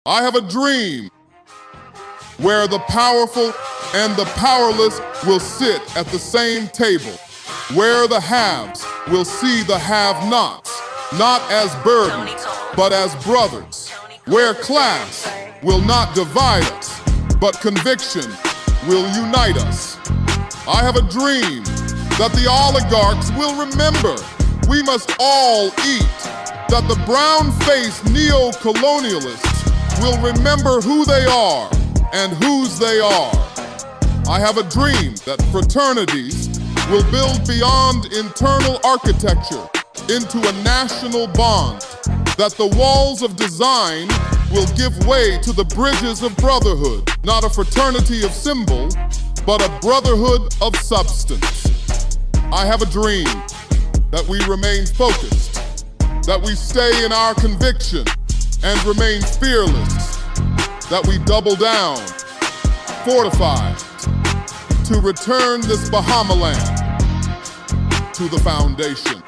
I have a dream where the powerful and the powerless will sit at the same table, where the haves will see the have-nots, not as burdens, but as brothers, where class will not divide us, but conviction will unite us. I have a dream that the oligarchs will remember we must all eat, that the brown-faced neo-colonialists will remember who they are and whose they are. I have a dream that fraternities will build beyond internal architecture into a national bond, that the walls of design will give way to the bridges of brotherhood, not a fraternity of symbol, but a brotherhood of substance. I have a dream that we remain focused, that we stay in our conviction and remain fearless, that we double down, fortified, to return this Bahamaland to the foundation.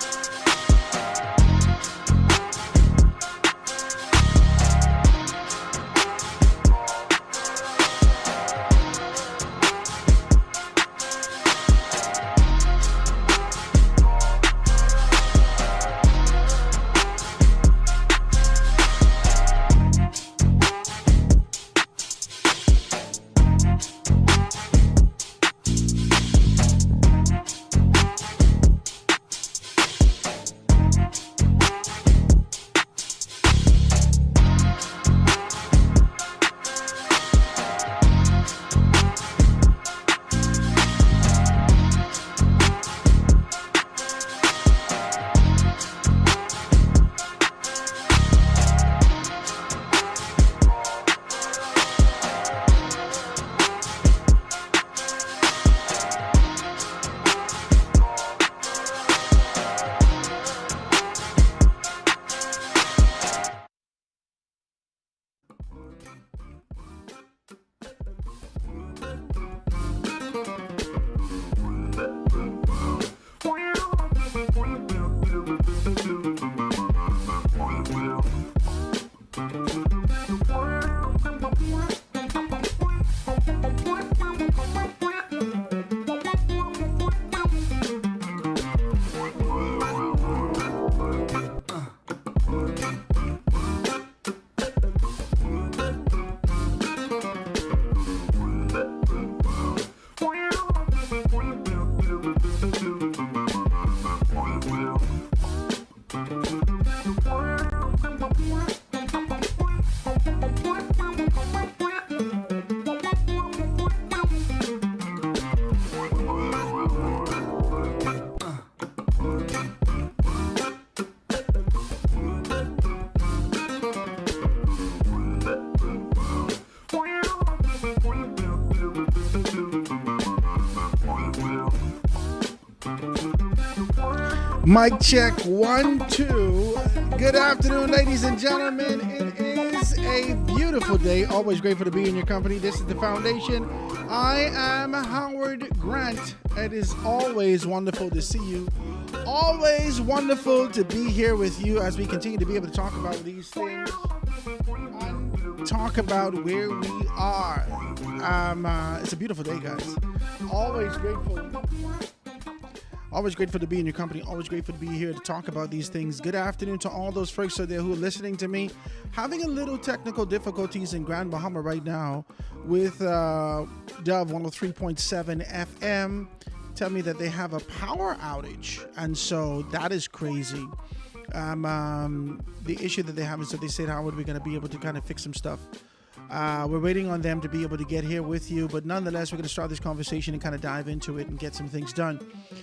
Mic check, 1, 2. Good afternoon, ladies and gentlemen. It is a beautiful day. Always grateful to be in your company. This is The Foundation. I am Howard Grant. It is always wonderful to see you. Always wonderful to be here with you as we continue to be able to talk about these things and talk about where we are. It's a beautiful day, guys. Always grateful. Always grateful to be in your company. Always grateful to be here to talk about these things. Good afternoon to all those folks out there who are listening to me. Having a little technical difficulties in Grand Bahama right now with Dove 103.7 FM. Tell me that they have a power outage. And so that is crazy. The issue that they have is that they said, how are we going to be able to kind of fix some stuff? We're waiting on them to be able to get here with you, but nonetheless, we're going to start this conversation and kind of dive into it and get some things done.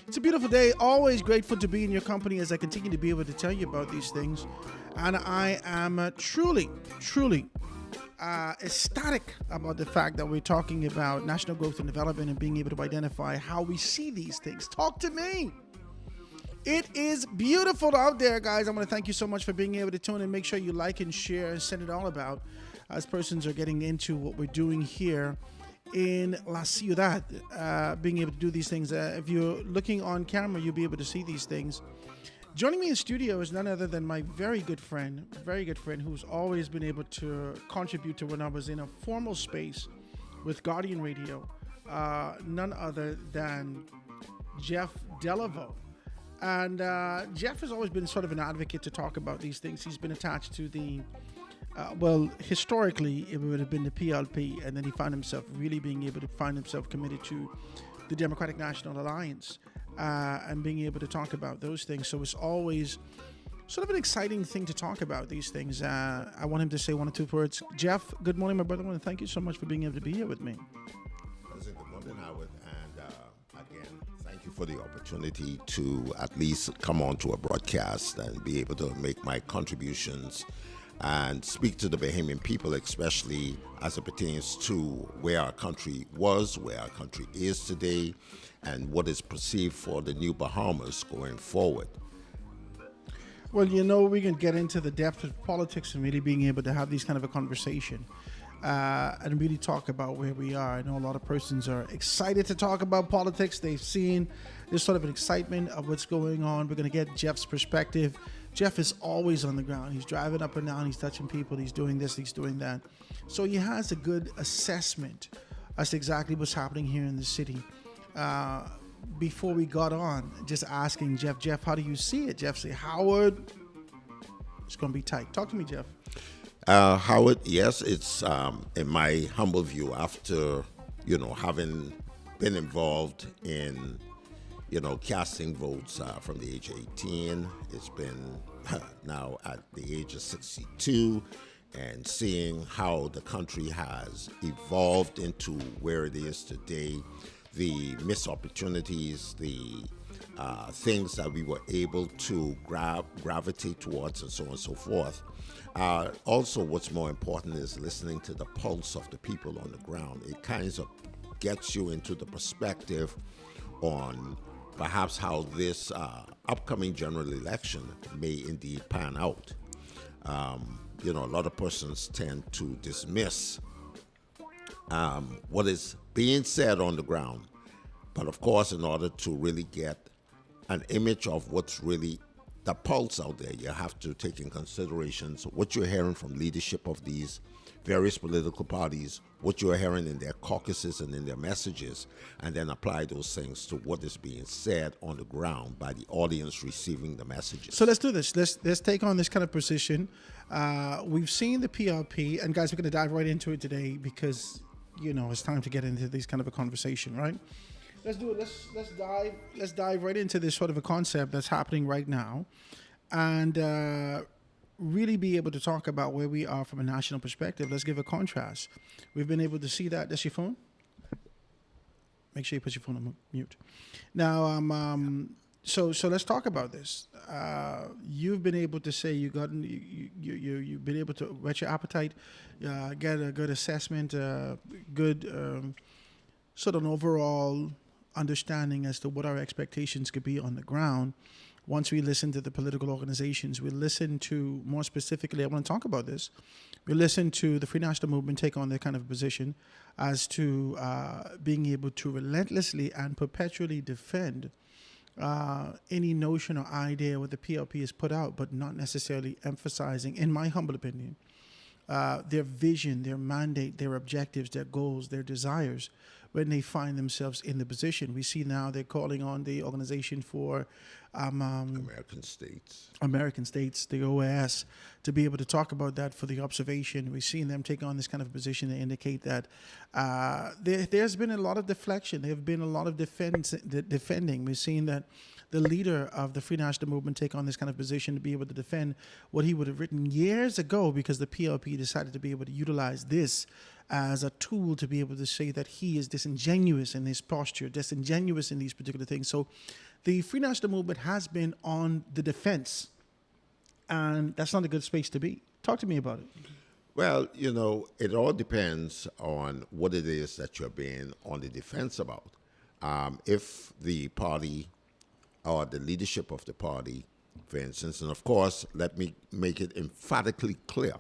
It's a beautiful day. Always grateful to be in your company as I continue to be able to tell you about these things. And I am truly ecstatic about the fact that we're talking about national growth and development and being able to identify how we see these things. Talk to me. It is beautiful out there, guys. I want to thank you so much for being able to tune in. Make sure you like and share and send it all about as persons are getting into what we're doing here in La Ciudad, being able to do these things. If you're looking on camera, you'll be able to see these things. Joining me in studio is none other than my very good friend, who's always been able to contribute to when I was in a formal space with Guardian Radio. None other than Jeff Delaveau. And Jeff has always been sort of an advocate to talk about these things. He's been attached to the, historically, it would have been the PLP, and then he found himself really being able to find himself committed to the Democratic National Alliance and being able to talk about those things. So it's always sort of an exciting thing to talk about these things. I want him to say one or two words. Jeff, good morning, my brother, and thank you so much for being able to be here with me. Good morning, Howard, and again, thank you for the opportunity to at least come on to a broadcast and be able to make my contributions and speak to the Bahamian people, especially as it pertains to where our country was, where our country is today, and what is perceived for the new Bahamas going forward. Well, we can get into the depth of politics and really being able to have these kind of a conversation and really talk about where we are. I know a lot of persons are excited to talk about politics. They've seen this sort of an excitement of what's going on. We're going to get Jeff's perspective. Jeff is always on the ground. He's driving up and down. He's touching people. He's doing this. He's doing that. So he has a good assessment as to exactly what's happening here in the city. Before we got on, just asking Jeff, how do you see it? Jeff said, Howard, it's going to be tight. Talk to me, Jeff. Howard, yes, it's in my humble view, after, having been involved in, casting votes from the age of 18, it's been now at the age of 62, and seeing how the country has evolved into where it is today, the missed opportunities, the things that we were able to gravitate towards, and so on and so forth. Also, what's more important is listening to the pulse of the people on the ground. It kind of gets you into the perspective on perhaps how this upcoming general election may indeed pan out. A lot of persons tend to dismiss what is being said on the ground. But of course, in order to really get an image of what's really the pulse out there, you have to take in considerations what you're hearing from leadership of these various political parties, what you're hearing in their caucuses and in their messages, and then apply those things to what is being said on the ground by the audience receiving the messages. So let's do this. Let's take on this kind of position. We've seen the PLP, and guys, we're going to dive right into it today because it's time to get into this kind of a conversation, right? Let's do it. Let's dive right into this sort of a concept that's happening right now, and really be able to talk about where we are from a national perspective. Let's give a contrast. We've been able to see that. That's your phone. Make sure you put your phone on mute. Now, so let's talk about this. You've been able to say you've been able to whet your appetite, get a good assessment, good sort of an overall understanding as to what our expectations could be on the ground. Once we listen to the political organizations, we listen to, more specifically, I want to talk about this, we listen to the Free National Movement take on their kind of position as to being able to relentlessly and perpetually defend any notion or idea what the PLP has put out, but not necessarily emphasizing, in my humble opinion, their vision, their mandate, their objectives, their goals, their desires when they find themselves in the position. We see now they're calling on the Organization for American States, the OAS, to be able to talk about that for the observation. We've seen them take on this kind of position to indicate that there's been a lot of deflection. There have been a lot of defending. We've seen that the leader of the Free National Movement take on this kind of position to be able to defend what he would have written years ago, because the PLP decided to be able to utilize this as a tool to be able to say that he is disingenuous in his posture, disingenuous in these particular things. So the Free National Movement has been on the defense, and that's not a good space to be. Talk to me about it. Well, it all depends on what it is that you're being on the defense about. If the party or the leadership of the party, for instance, and of course, let me make it emphatically clear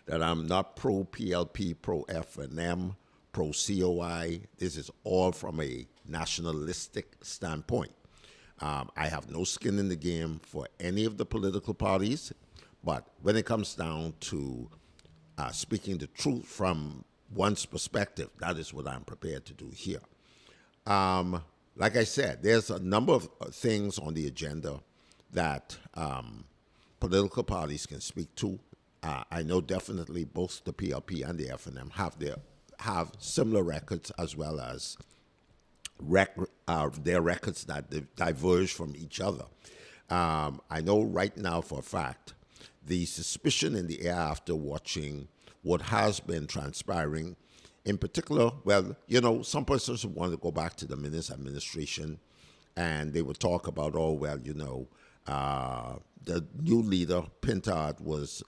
that I'm not pro-PLP, pro-F&M, pro-COI. This is all from a nationalistic standpoint. I have no skin in the game for any of the political parties, but when it comes down to speaking the truth from one's perspective, that is what I'm prepared to do here. Like I said, there's a number of things on the agenda that political parties can speak to. I know definitely both the PLP and the FNM have similar records, as well as their records that diverge from each other. I know right now for a fact the suspicion in the air after watching what has been transpiring, in particular, well, you know, some persons want to go back to the Minnis administration, and they would talk about, oh, well, you know, the new leader, Pintard, was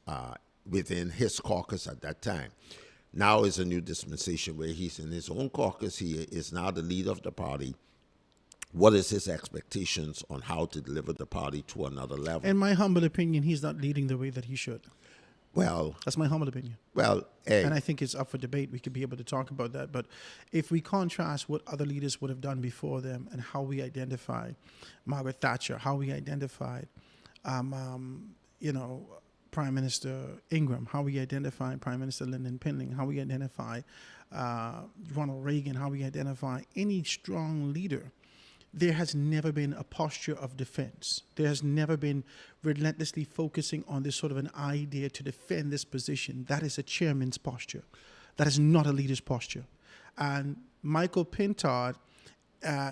within his caucus at that time. Now is a new dispensation where he's in his own caucus. He is now the leader of the party. What is his expectations on how to deliver the party to another level? In my humble opinion, he's not leading the way that he should. Well, that's my humble opinion. Well, and I think it's up for debate. We could be able to talk about that. But if we contrast what other leaders would have done before them and how we identify Margaret Thatcher, how we identified, you know, Prime Minister Ingram, how we identify Prime Minister Lyndon Pinling, how we identify Ronald Reagan, how we identify any strong leader, there has never been a posture of defense. There has never been relentlessly focusing on this sort of an idea to defend this position. That is a chairman's posture. That is not a leader's posture. And Michael Pintard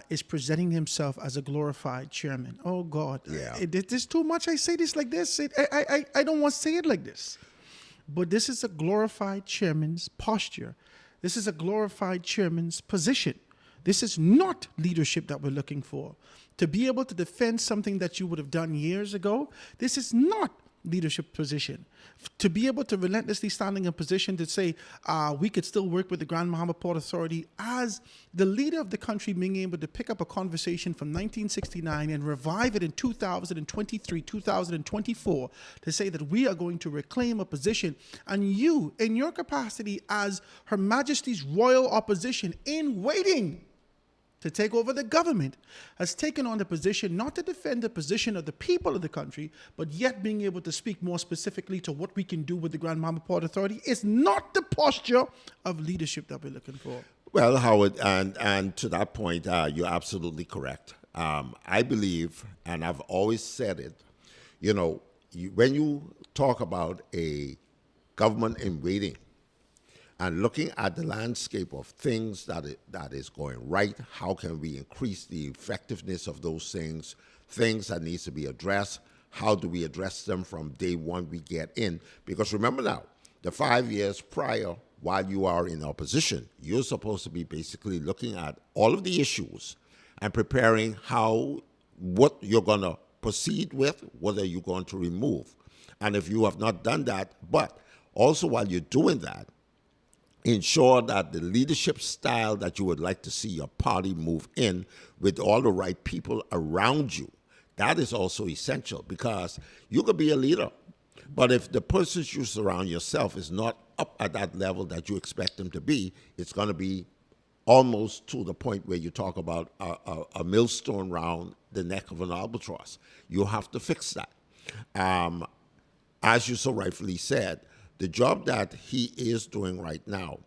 is presenting himself as a glorified chairman. Oh, God. Yeah. There's too much. I say this like this. I don't want to say it like this. But this is a glorified chairman's posture. This is a glorified chairman's position. This is not leadership that we're looking for. To be able to defend something that you would have done years ago, this is not leadership position. To be able to relentlessly stand in a position to say, we could still work with the Grand Muhammad Port Authority as the leader of the country, being able to pick up a conversation from 1969 and revive it in 2023, 2024, to say that we are going to reclaim a position. And you, in your capacity as Her Majesty's Royal Opposition in waiting to take over the government, has taken on the position not to defend the position of the people of the country, but yet being able to speak more specifically to what we can do with the Grand Muhammad Port Authority is not the posture of leadership that we're looking for. Well, Howard, and to that point, you're absolutely correct. I believe, and I've always said it, you know, when you talk about a government in waiting, and looking at the landscape of things that is going right, how can we increase the effectiveness of those things that needs to be addressed, how do we address them from day one we get in? Because remember now, the 5 years prior, while you are in opposition, you're supposed to be basically looking at all of the issues and preparing what you're going to proceed with, what are you going to remove. And if you have not done that, but also while you're doing that, ensure that the leadership style that you would like to see your party move in with all the right people around you, that is also essential, because you could be a leader, but if the persons you surround yourself is not up at that level that you expect them to be, it's going to be almost to the point where you talk about a millstone round the neck of an albatross. You have to fix that. As you so rightfully said, the job that he is doing right now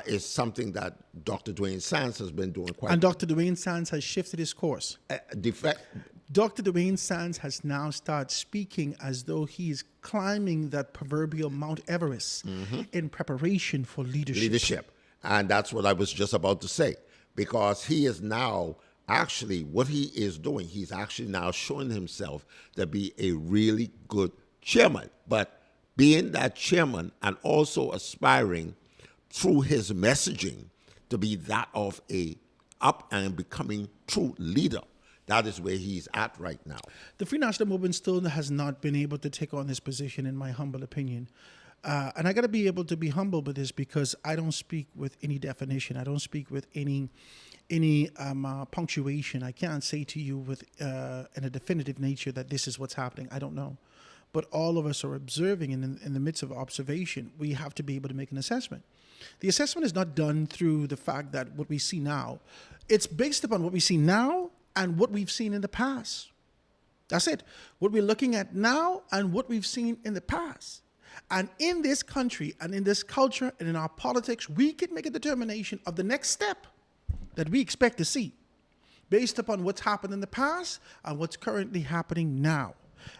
is something that Dr. Dwayne Sands has been doing quite. And Dr. Dwayne Sands has shifted his course. Dr. Dwayne Sands has now started speaking as though he is climbing that proverbial Mount Everest in preparation for leadership. And that's what I was just about to say, because he is now actually, what he is doing, he's actually now showing himself to be a really good chairman. But being that chairman and also aspiring through his messaging to be that of a up and becoming true leader. That is where he's at right now. The Free National Movement still has not been able to take on this position, in my humble opinion. And I got to be able to be humble with this, because I don't speak with any definition. I don't speak with any punctuation. I can't say to you with in a definitive nature that this is what's happening. I don't know. But all of us are observing, and in the midst of observation, we have to be able to make an assessment. The assessment is not done through the fact that what we see now. It's based upon what we see now and what we've seen in the past. That's it. What we're looking at now and what we've seen in the past. And in this country and in this culture and in our politics, we can make a determination of the next step that we expect to see based upon what's happened in the past and what's currently happening now.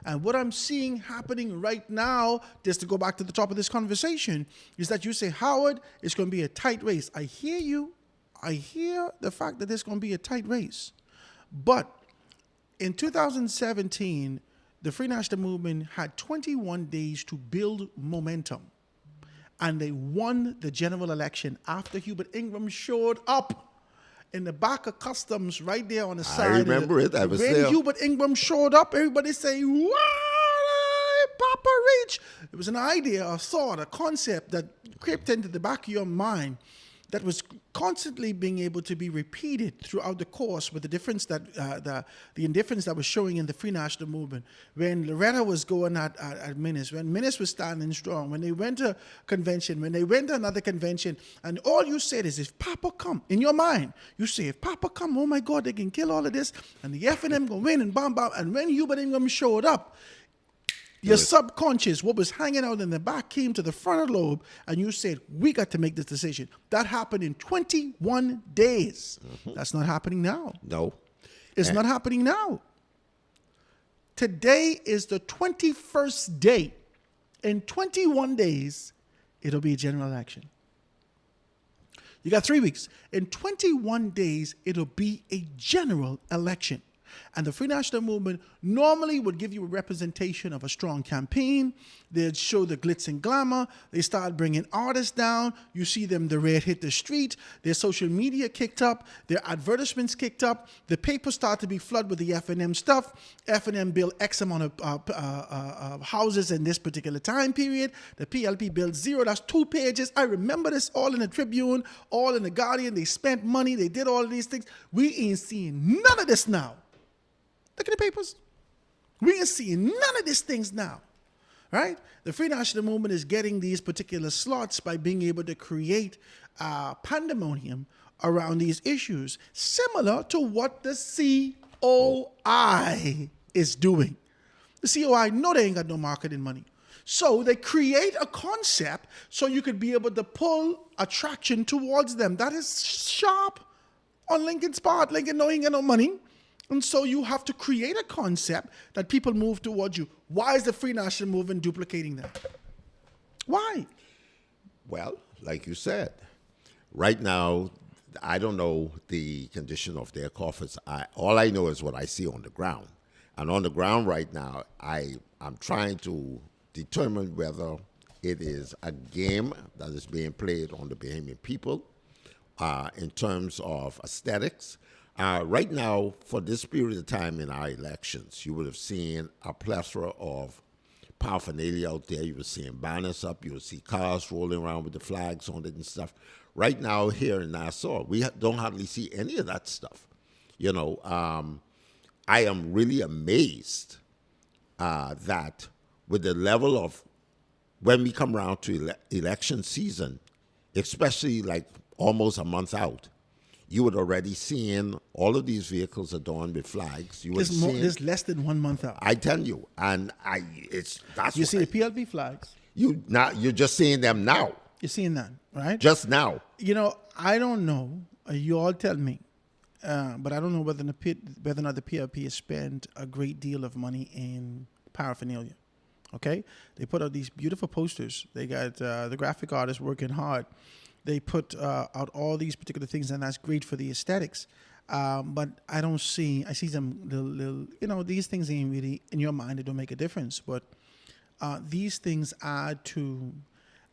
And what I'm seeing happening right now, just to go back to the top of this conversation, is that you say, Howard, it's going to be a tight race. I hear you. I hear the fact that there's going to be a tight race. But in 2017, the Free National Movement had 21 days to build momentum. And they won the general election after Hubert Ingram showed up in the back of customs right there on the side. I remember it. I was when there. Hubert Ingram showed up, everybody say, "What, Papa Reach?" It was an idea, a thought, a concept that crept into the back of your mind that was constantly being able to be repeated throughout the course, with the difference that the indifference that was showing in the Free National Movement. When Loretta was going at Minnis, when Minnis was standing strong, when they went to convention, when they went to another convention, and all you said is, if Papa come, in your mind, you say, if Papa come, oh my God, they can kill all of this, and the F&M go win and bam, bam. And when Hubert Ingram showed up, your subconscious, what was hanging out in the back, came to the frontal lobe, and you said, we got to make this decision. That happened in 21 days. That's not happening now. No. It's not happening now. Today is the 21st day. In 21 days, it'll be a general election. You got 3 weeks. In 21 days, it'll be a general election. And the Free National Movement normally would give you a representation of a strong campaign. They'd show the glitz and glamour. They start bringing artists down. You see them, the red hit the street. Their social media kicked up. Their advertisements kicked up. The papers start to be flooded with the F&M stuff. F&M built X amount of houses in this particular time period. The PLP built 0. That's 2 pages. I remember this all in the Tribune, all in the Guardian. They spent money. They did all of these things. We ain't seeing none of this now. Look at the papers. We ain't seeing none of these things now, right? The Free National Movement is getting these particular slots by being able to create pandemonium around these issues, similar to what the COI is doing. The COI know they ain't got no marketing money. So they create a concept so you could be able to pull attraction towards them. That is sharp on Lincoln's part. Lincoln know he ain't got no money. And so you have to create a concept that people move towards you. Why is the Free National Movement duplicating that? Why? Well, like you said, right now, I don't know the condition of their coffers. All I know is what I see on the ground. And on the ground right now, I'm trying to determine whether it is a game that is being played on the Bahamian people in terms of aesthetics. Right now, for this period of time in our elections, you would have seen a plethora of paraphernalia out there. You were seeing banners up. You would see cars rolling around with the flags on it and stuff. Right now, here in Nassau, we don't hardly see any of that stuff. You know, I am really amazed that with the level of, when we come around to election season, especially like almost a month out, you would already seeing all of these vehicles adorned with flags. There's less than 1 month out. I tell you, and that's you see the PLP flags. You're just seeing them now. You're seeing that, right? Just now. You know, I don't know. You all tell me, but I don't know whether or not the PLP has spent a great deal of money in paraphernalia. Okay, they put out these beautiful posters. They got the graphic artists working hard. They put out all these particular things, and that's great for the aesthetics. But I see some little, these things ain't really, in your mind, they don't make a difference. But these things add to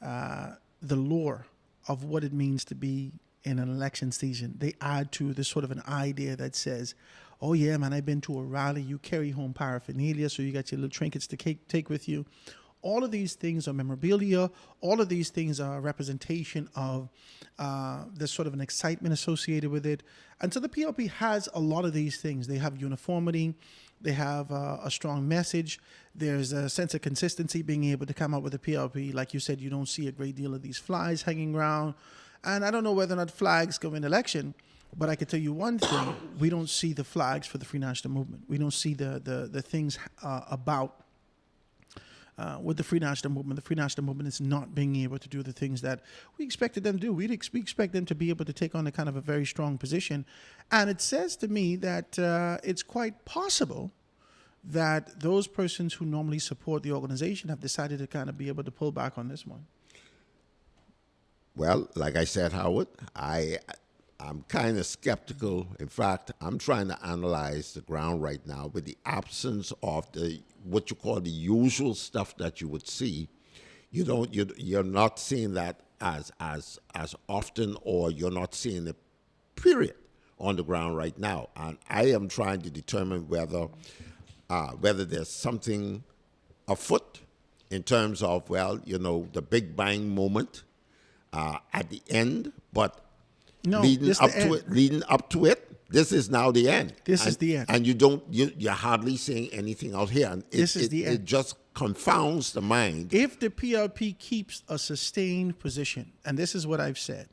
the lore of what it means to be in an election season. They add to this sort of an idea that says, oh yeah, man, I've been to a rally. You carry home paraphernalia, so you got your little trinkets to take with you. All of these things are memorabilia. All of these things are a representation of there's sort of an excitement associated with it. And so the PLP has a lot of these things. They have uniformity. They have a strong message. There's a sense of consistency being able to come up with a PLP. Like you said, you don't see a great deal of these flags hanging around. And I don't know whether or not flags go in election, But I can tell you one thing: we don't see the flags for the Free National Movement. We don't see the things about with the Free National Movement. The Free National Movement is not being able to do the things that we expected them to do. We expect them to be able to take on a kind of a very strong position. And it says to me that it's quite possible that those persons who normally support the organization have decided to kind of be able to pull back on this one. Well, like I said, Howard, I'm kind of skeptical. In fact, I'm trying to analyze the ground right now with the absence of what you call the usual stuff that you would see. You're not seeing that as often, or you're not seeing it, period, on the ground right now. And I am trying to determine whether there's something afoot in terms of, the Big Bang moment at the end, but No, leading up to it, this is now the end. This is the end. And you're hardly seeing anything out here. And This is the end. It just confounds the mind. If the PLP keeps a sustained position, and this is what I've said,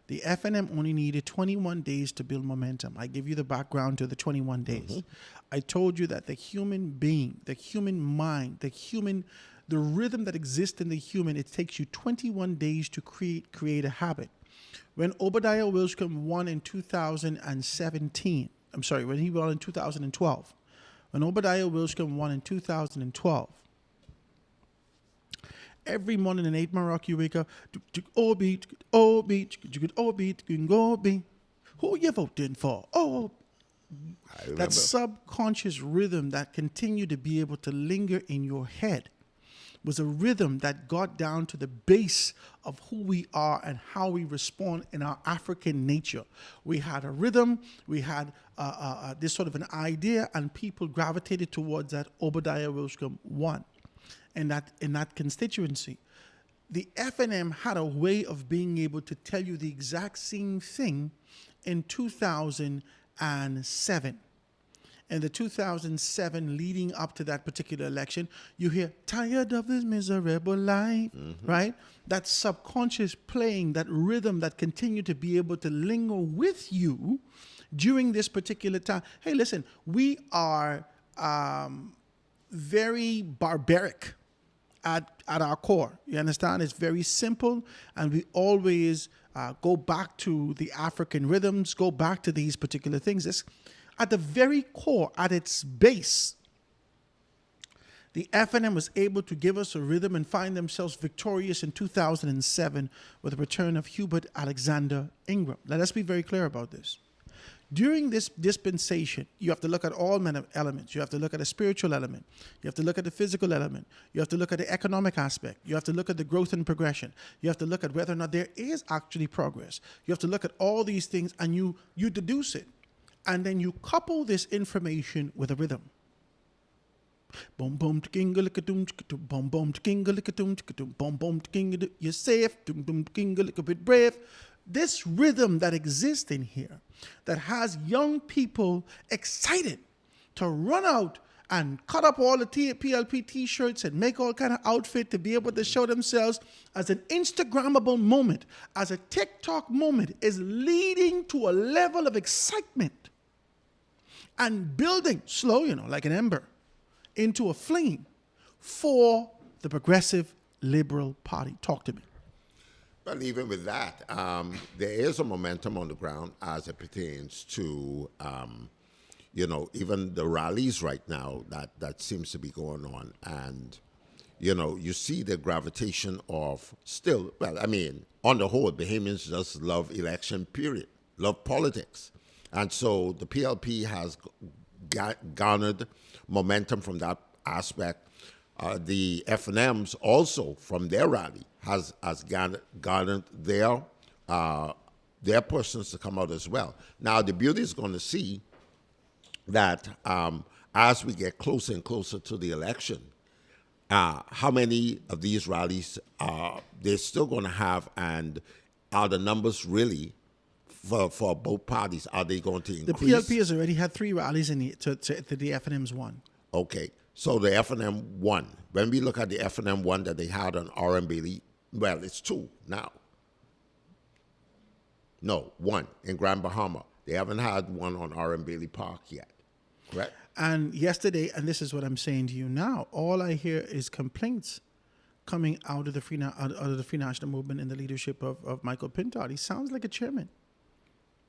the FNM only needed 21 days to build momentum. I give you the background to the 21 days. Mm-hmm. I told you that the human being, the human mind, the rhythm that exists in the human, it takes you 21 days to create a habit. When Obadiah Wilscombe won in 2017, when he won in 2012, when Obadiah Wilscombe won in 2012, every morning in 8 Rock, you wake up, oh beat, go be. Who you voting for? Oh, that subconscious rhythm that continued to be able to linger in your head was a rhythm that got down to the base of who we are and how we respond in our African nature. We had a rhythm, we had this sort of an idea, and people gravitated towards that. Obadiah Wilscombe won. And that in that constituency, the FNM had a way of being able to tell you the exact same thing in 2007. In the 2007 leading up to that particular election, you hear, tired of this miserable life, right? That subconscious playing, that rhythm that continued to be able to linger with you during this particular time. Hey, listen, we are very barbaric at our core. You understand? It's very simple, and we always go back to the African rhythms, go back to these particular things. At the very core, at its base, the FNM was able to give us a rhythm and find themselves victorious in 2007 with the return of Hubert Alexander Ingram. Let us be very clear about this. During this dispensation, you have to look at all elements. You have to look at the spiritual element. You have to look at the physical element. You have to look at the economic aspect. You have to look at the growth and progression. You have to look at whether or not there is actually progress. You have to look at all these things, and you deduce it. And then you couple this information with a rhythm. Boom boom tingle-a-doom, boom boom tingle-a-doom, boom boom tingle. You're safe, boom boom tingle-a-bit brave. This rhythm that exists in here, that has young people excited to run out and cut up all the PLP T-shirts and make all kind of outfit to be able to show themselves as an Instagrammable moment, as a TikTok moment, is leading to a level of excitement and building, slow, like an ember, into a flame for the Progressive Liberal Party. Talk to me. Well, even with that, there is a momentum on the ground as it pertains to, even the rallies right now that seems to be going on. And, you see the gravitation of still, on the whole, Bahamians just love election, period, love politics. And so the PLP has garnered momentum from that aspect. The FNMs also, from their rally, has garnered their persons to come out as well. Now, the beauty is going to see that as we get closer and closer to the election, how many of these rallies they're still going to have, and are the numbers really for both parties? Are they going to increase? The PLP has already had 3 rallies in the FNM's won. Okay, so the FNM won. When we look at the FNM one that they had on R.M. Bailey, well, it's 2 now. No, one in Grand Bahama. They haven't had one on R.M. Bailey Park yet. Correct? And yesterday, and this is what I'm saying to you now, all I hear is complaints coming out of the Free National Movement in the leadership of Michael Pintard. He sounds like a chairman.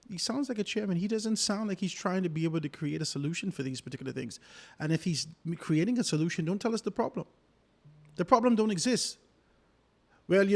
He sounds like a chairman. He doesn't sound like he's trying to be able to create a solution for these particular things. And if he's creating a solution, don't tell us the problem. The problem don't exist. Well,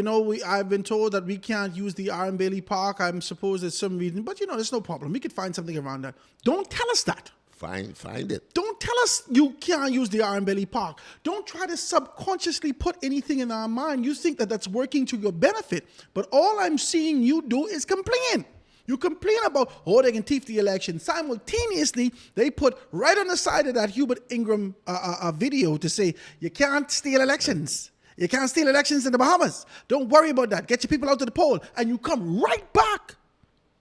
I've been told that we can't use the R.M. Bailey Park. I'm supposed there's some reason, but there's no problem. We could find something around that. Don't tell us that. Find it. Don't tell us you can't use the R.M. Bailey Park. Don't try to subconsciously put anything in our mind. You think that that's working to your benefit, but all I'm seeing you do is complain. You complain about, they can thief the election. Simultaneously, they put right on the side of that Hubert Ingram video to say, you can't steal elections. You can't steal elections in the Bahamas. Don't worry about that. Get your people out to the poll. And you come right back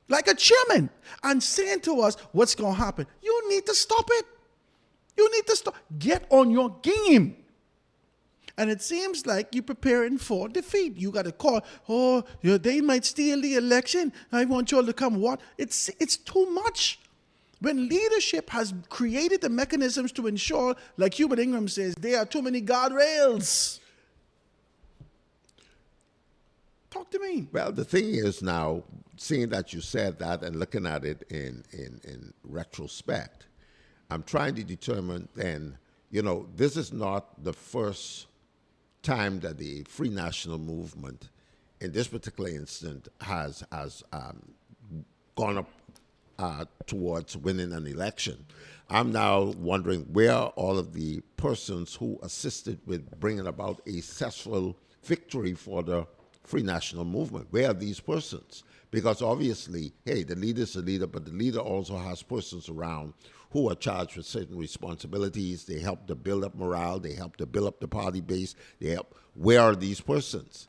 like a chairman and saying to us what's going to happen. You need to stop it. You need to stop. Get on your game. And it seems like you're preparing for defeat. You got to call, they might steal the election. I want you all to come. What? It's too much. When leadership has created the mechanisms to ensure, like Hubert Ingram says, there are too many guardrails. Talk to me. Well, the thing is now, seeing that you said that and looking at it in retrospect, I'm trying to determine then, this is not the first time that the Free National Movement, in this particular instant, has gone up towards winning an election. I'm now wondering where are all of the persons who assisted with bringing about a successful victory for the Free National Movement. Where are these persons? Because obviously, the leader is the leader, but the leader also has persons around who are charged with certain responsibilities. They help to build up morale. They help to build up the party base. Where are these persons?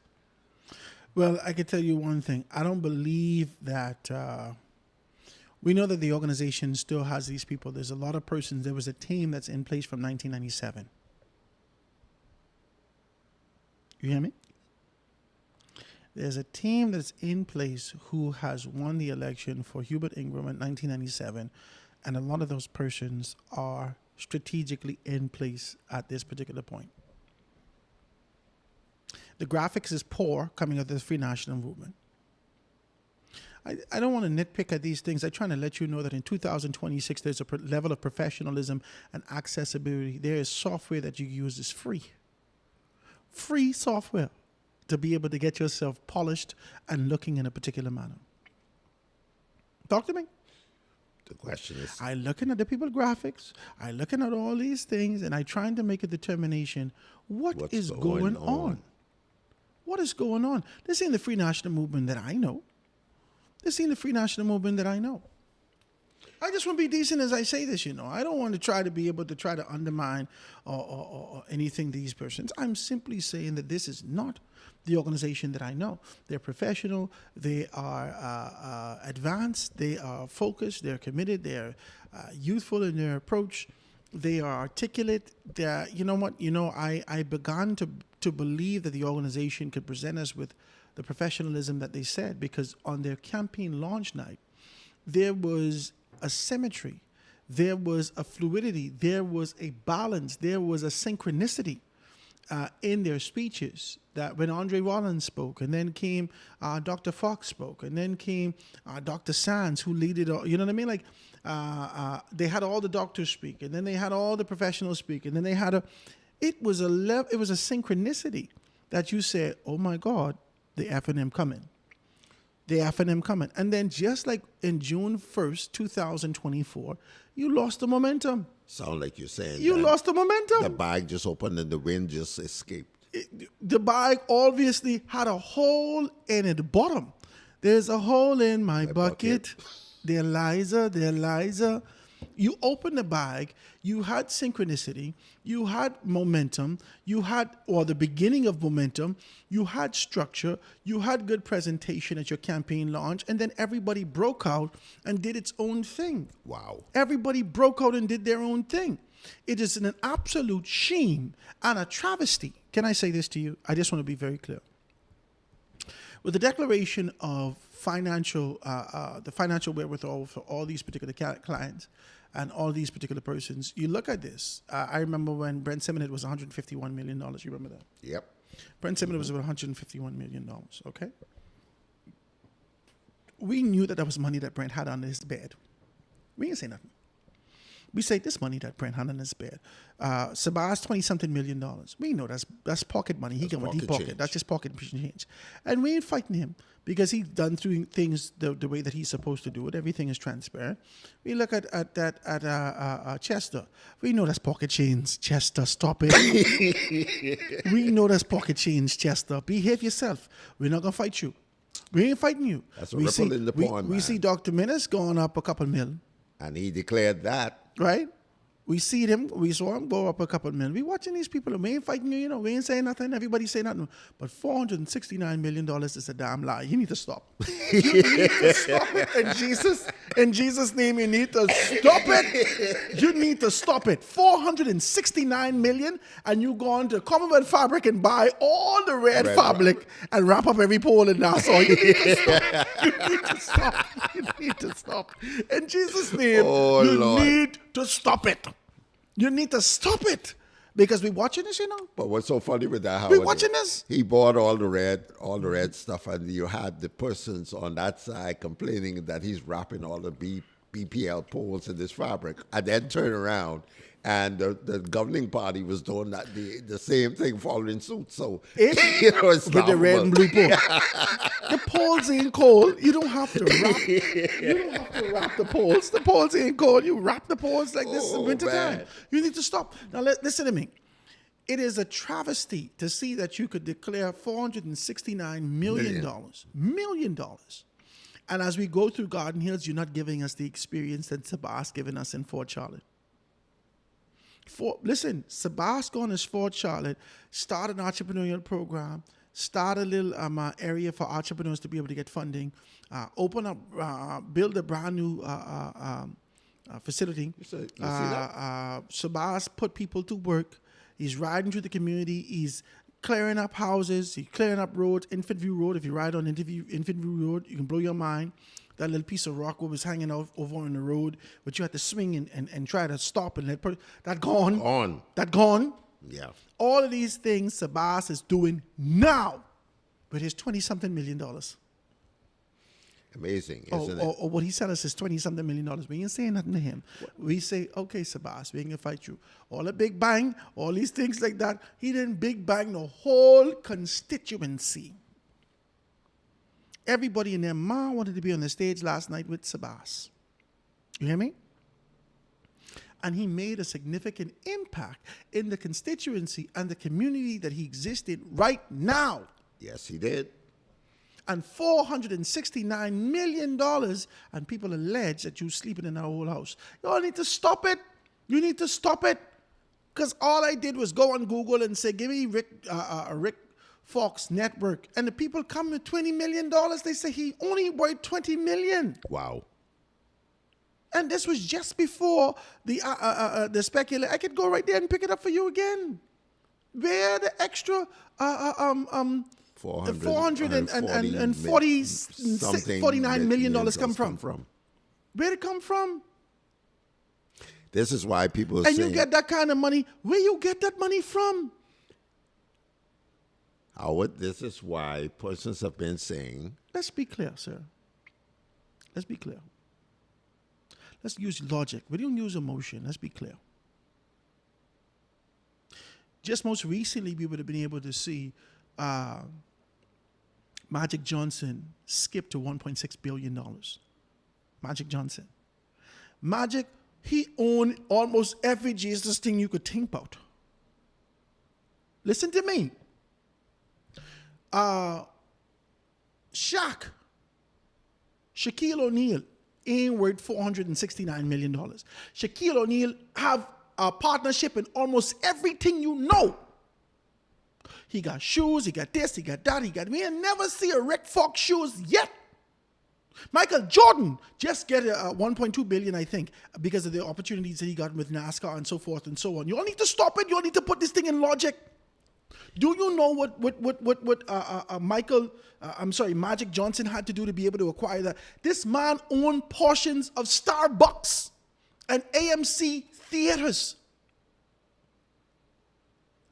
Well, I can tell you one thing. I don't believe that we know that the organization still has these people. There's a lot of persons. There was a team that's in place from 1997. You hear me? There's a team that's in place who has won the election for Hubert Ingram in 1997, and a lot of those persons are strategically in place at this particular point. The graphics is poor coming out of the Free National Movement. I don't want to nitpick at these things. I'm trying to let you know that in 2026, there's a level of professionalism and accessibility. There is software that you use is free. Free software to be able to get yourself polished and looking in a particular manner. Talk to me. The question is, I looking at the people graphics, I looking at all these things, and I trying to make a determination. What's is going on? What is going on? This ain't the Free National Movement that I know. This ain't the Free National Movement that I know. I just want to be decent as I say this, I don't want to try to be able to try to undermine or anything these persons. I'm simply saying that this is not the organization that I know. They're professional. They are advanced. They are focused. They're committed. They're youthful in their approach. They are articulate. They're, I began to believe that the organization could present us with the professionalism that they said, because on their campaign launch night, there was a symmetry, there was a fluidity, there was a balance, there was a synchronicity in their speeches. That when Andre Rollins spoke, and then came Dr. Fox spoke, and then came Dr. Sands, who leaded, you know what I mean? Like they had all the doctors speak, and then they had all the professionals speak, and then they had it was a synchronicity that you said, oh my God, the F&M coming. The F&M coming. And then just like in June 1st, 2024, you lost the momentum. Sound like you're saying you lost the momentum. The bag just opened and the wind just escaped. The bag obviously had a hole in it. The bottom. There's a hole in my bucket. The Eliza. You opened the bag, you had synchronicity, you had momentum, or the beginning of momentum, you had structure, you had good presentation at your campaign launch, and then everybody broke out and did its own thing. Wow. Everybody broke out and did their own thing. It is an absolute shame and a travesty. Can I say this to you? I just want to be very clear. With the declaration of financial wherewithal for all these particular clients and all these particular persons. You look at this. I remember when Brent Simmons was $151 million. You remember that? Yep. Brent Simmons was about $151 million. Okay. We knew that was money that Brent had under his bed. We didn't say nothing. We say this money that Brent had in his bed. Sabas, $20-something million. We know that's pocket money. He got what he pocket. That's just pocket change. And we ain't fighting him because he's done through things the way that he's supposed to do it. Everything is transparent. We look at Chester. We know that's pocket change. Chester, stop it. We know that's pocket change, Chester. Behave yourself. We're not going to fight you. We ain't fighting you. That's a ripple in the pond, we see Dr. Minnis going up a couple mil. And he declared that. Right? We saw him go up a couple million. We watching these people. We ain't fighting you, we ain't saying nothing. Everybody say nothing. But $469 million is a damn lie. You need to stop. You need to stop it. In Jesus' name, you need to stop it. You need to stop it. $469 million, and you go on to Commonwealth Fabric and buy all the red fabric and wrap up every pole in Nassau. You need to stop. You need to stop. You need to stop. In Jesus' name, Lord. Need to stop it. You need to stop it because we're watching this, But what's so funny with that? We're watching this. He bought all the red stuff, and you had the persons on that side complaining that he's wrapping all the BPL poles in this fabric, and then turn around. And the governing party was doing that the same thing, following suit. So it's with the red and blue pole. The poles ain't cold. You don't have to wrap. You don't have to wrap the poles. The poles ain't cold. You wrap the poles like this in winter time. You need to stop. Now listen to me. It is a travesty to see that you could declare $469 million. And as we go through Garden Hills, you're not giving us the experience that Sabas given us in Fort Charlotte. Listen, Sabas going to Fort Charlotte, start an entrepreneurial program, start a little area for entrepreneurs to be able to get funding, open up, build a brand new facility. Sabas put people to work. He's riding through the community. He's clearing up houses. He's clearing up roads. Infant View Road. If you ride on Infant View Road, you can blow your mind. That little piece of rock was hanging over on the road, but you had to swing and try to stop and that gone. That gone. Yeah. All of these things Sabas is doing now with his $20-something million. Amazing, isn't it? Or what he sent us is $20-something million. We ain't saying nothing to him. We say, okay, Sabas, we ain't gonna fight you. All the big bang, all these things like that. He didn't big bang the whole constituency. Everybody in their mom wanted to be on the stage last night with Sabas. You hear me? And he made a significant impact in the constituency and the community that he existed right now. Yes, he did. And $469 million, and people allege that you're sleeping in our whole house. Y'all need to stop it. You need to stop it. Because all I did was go on Google and say, give me Rick Fox Network, and the people come with $20 million. They say he only worth $20 million. Wow. And this was just before the speculation. I could go right there and pick it up for you again. Where the extra $449 million come from? Where did it come from? This is why people are saying... And you get that kind of money. Where you get that money from? Howard, this is why persons have been saying... Let's be clear, sir. Let's be clear. Let's use logic. We don't use emotion. Let's be clear. Just most recently, we would have been able to see Magic Johnson skip to $1.6 billion. Magic Johnson. Magic, he owned almost every Jesus thing you could think about. Listen to me. Shaquille O'Neal ain't worth $469 million. Shaquille O'Neal have a partnership in almost everything you know. He got shoes, he got this, he got that, we ain't never see a Rick Fox shoes yet. Michael Jordan just get $1.2 billion, I think, because of the opportunities that he got with NASCAR and so forth and so on. You all need to stop it. You all need to put this thing in logic. Do you know what Magic Johnson had to do to be able to acquire that? This man owned portions of Starbucks and AMC theaters.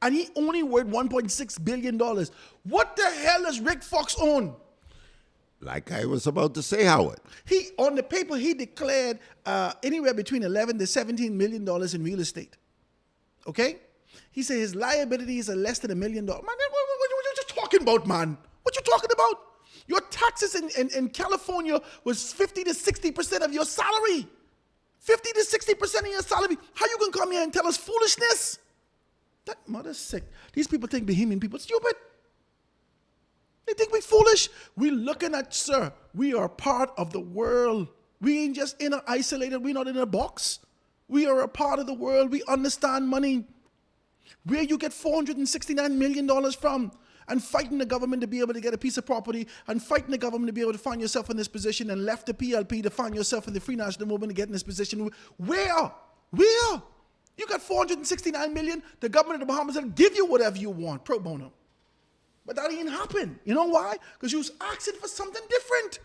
And he only worth $1.6 billion. What the hell does Rick Fox own? Like I was about to say, Howard. He, on the paper, he declared anywhere between $11 to $17 million in real estate. Okay? He said his liabilities are less than $1 million. Man, what you just talking about, man? What you talking about? Your taxes in California was 50 to 60% of your salary. 50 to 60% of your salary. How you gonna come here and tell us foolishness? That mother's sick. These people think Bahamian people stupid. They think we foolish. We looking at, sir, we are part of the world. We ain't just isolated. We're not in a box. We are a part of the world. We understand money. Where you get $469 million from, and fighting the government to be able to get a piece of property, and fighting the government to be able to find yourself in this position, and left the PLP to find yourself in the Free National Movement to get in this position. Where? You got $469 million. The government of the Bahamas will give you whatever you want, pro bono. But that ain't happen. You know why? Because you was asking for something different.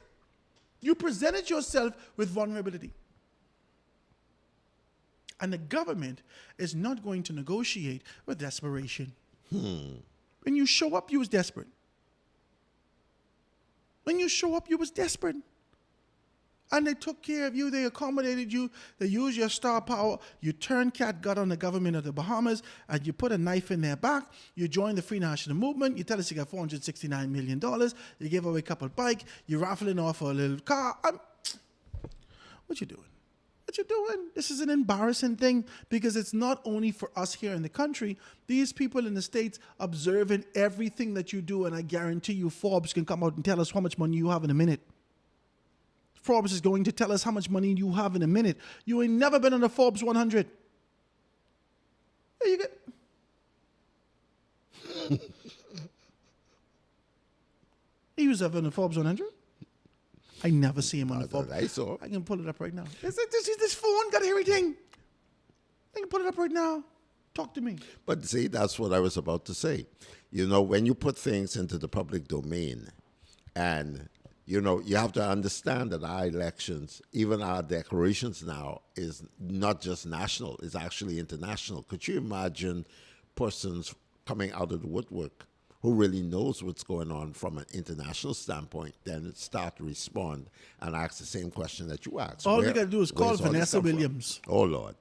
You presented yourself with vulnerability. And the government is not going to negotiate with desperation. When you show up, you was desperate. When you show up, you was desperate. And they took care of you. They accommodated you. They used your star power. You turned catgut on the government of the Bahamas, and you put a knife in their back. You joined the Free National Movement. You tell us you got $469 million. You give away a couple bikes. You're raffling off a little car. What you doing? What you doing? This is an embarrassing thing, because it's not only for us here in the country. These people in the States observing everything that you do, and I guarantee you Forbes can come out and tell us how much money you have in a minute. Forbes is going to tell us how much money you have in a minute. You ain't never been on the Forbes 100. There you get. He was ever on the Forbes 100? I never see him on the Forbes. I saw. I can pull it up right now. This phone got everything. I can pull it up right now. Talk to me. But see, that's what I was about to say. You know, when you put things into the public domain, and you know, you have to understand that our elections, even our declarations now, is not just national, it's actually international. Could you imagine persons coming out of the woodwork who really knows what's going on from an international standpoint, then start to respond and ask the same question that you asked? All we got to do is call Vanessa Williams. Oh, Lord.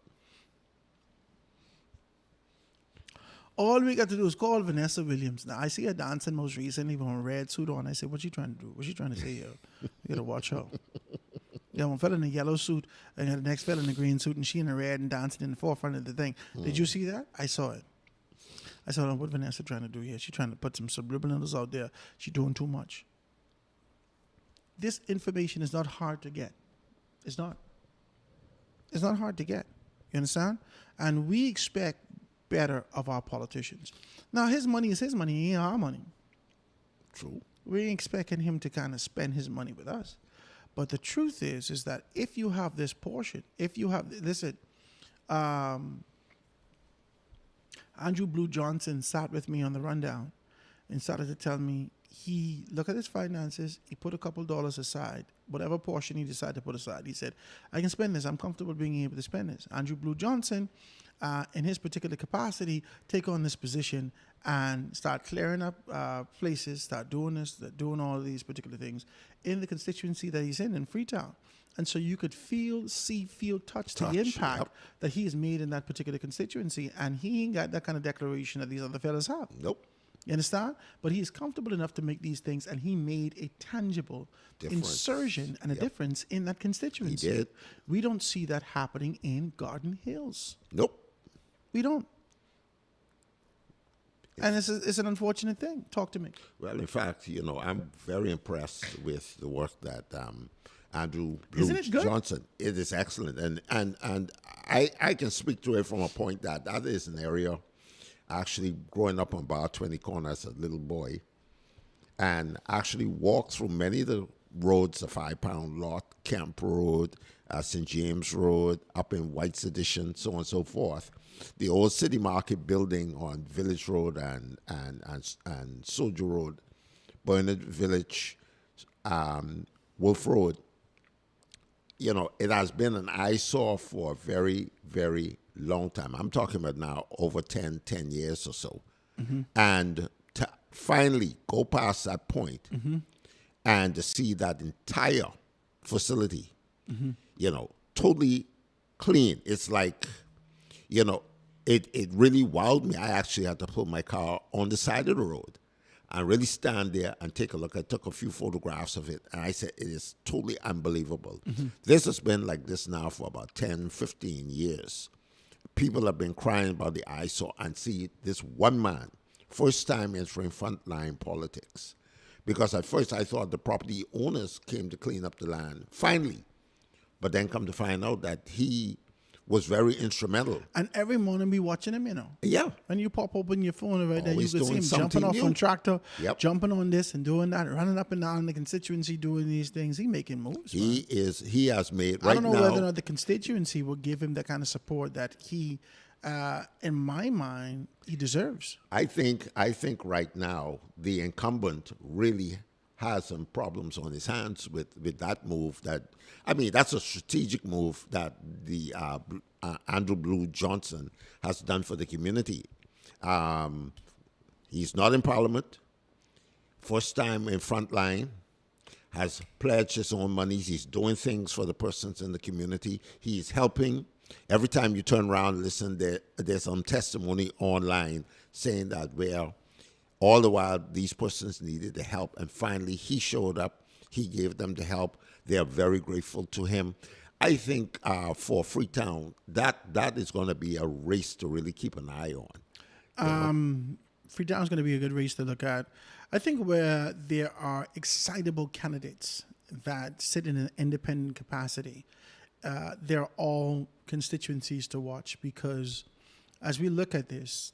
All we got to do is call Vanessa Williams. Now, I see her dancing most recently with a red suit on. I said, what you trying to do? What you trying to say here? You got to watch her. Yeah, one fella in a yellow suit, and the next fella in a green suit, and she in a red and dancing in the forefront of the thing. Did you see that? I saw it. I said, what Vanessa trying to do here? She trying to put some subliminals out there. She doing too much. This information is not hard to get. It's not. It's not hard to get. You understand? And we expect better of our politicians. Now, his money is his money, ain't our money. True. We ain't expecting him to kind of spend his money with us. But the truth is that if you have this portion, if you have, listen, Andrew Blue Johnson sat with me on the rundown and started to tell me he look at his finances, he put a couple dollars aside, whatever portion he decided to put aside. He said, I can spend this. I'm comfortable being able to spend this. Andrew Blue Johnson, in his particular capacity, take on this position and start clearing up places, start doing this, doing all these particular things in the constituency that he's in Freetown. And so you could feel, see, feel, touch the impact that he's made in that particular constituency. And he ain't got that kind of declaration that these other fellas have. Nope. You understand? But he's comfortable enough to make these things, and he made a tangible insertion and a difference in that constituency. He did. We don't see that happening in Garden Hills. Nope. We don't. And it's an unfortunate thing. Talk to me. Well, in fact, you know, I'm very impressed with the work that Andrew Blue Johnson. It is excellent, and I can speak to it from a point that is an area. Actually, growing up on Bar 20 Corner as a little boy, and actually walked through many of the roads, the 5 Pound Lot, Camp Road, St. James Road, up in White's Addition, so on and so forth. The old City Market building on Village Road and Soldier Road, Bernard Village, Wolf Road. You know, it has been an eyesore for a very, very long time. I'm talking about now over 10 years or so. And to finally go past that point and to see that entire facility, you know, totally clean. It's like, you know, it really wowed me. I actually had to put my car on the side of the road and really stand there and take a look. I took a few photographs of it, and I said, it is totally unbelievable. This has been like this now for about 10, 15 years. People have been crying about the eyesore, and see this one man, first time entering frontline politics. Because at first I thought the property owners came to clean up the land, finally. But then come to find out that he was very instrumental. And every morning be watching him, you know. Yeah. When you pop open your phone right there, you Always can see doing him jumping something off new. on tractor, Yep. jumping on this and doing that, running up and down in the constituency doing these things. He making moves. Man. He has made I right don't know now. whether or not the constituency will give him the kind of support that he, in my mind, he deserves. I think right now the incumbent really has some problems on his hands with that move. That's a strategic move that the Andrew Blue Johnson has done for the community. He's not in Parliament. First time in front line. Has pledged his own money. He's doing things for the persons in the community. He's helping. Every time you turn around and listen, there's some testimony online saying that all the while these persons needed the help, and finally he showed up. He gave them the help. They are very grateful to him. I think for Freetown, that is going to be a race to really keep an eye on. Freetown is going to be a good race to look at. I think where there are excitable candidates that sit in an independent capacity, they're all constituencies to watch, because as we look at this,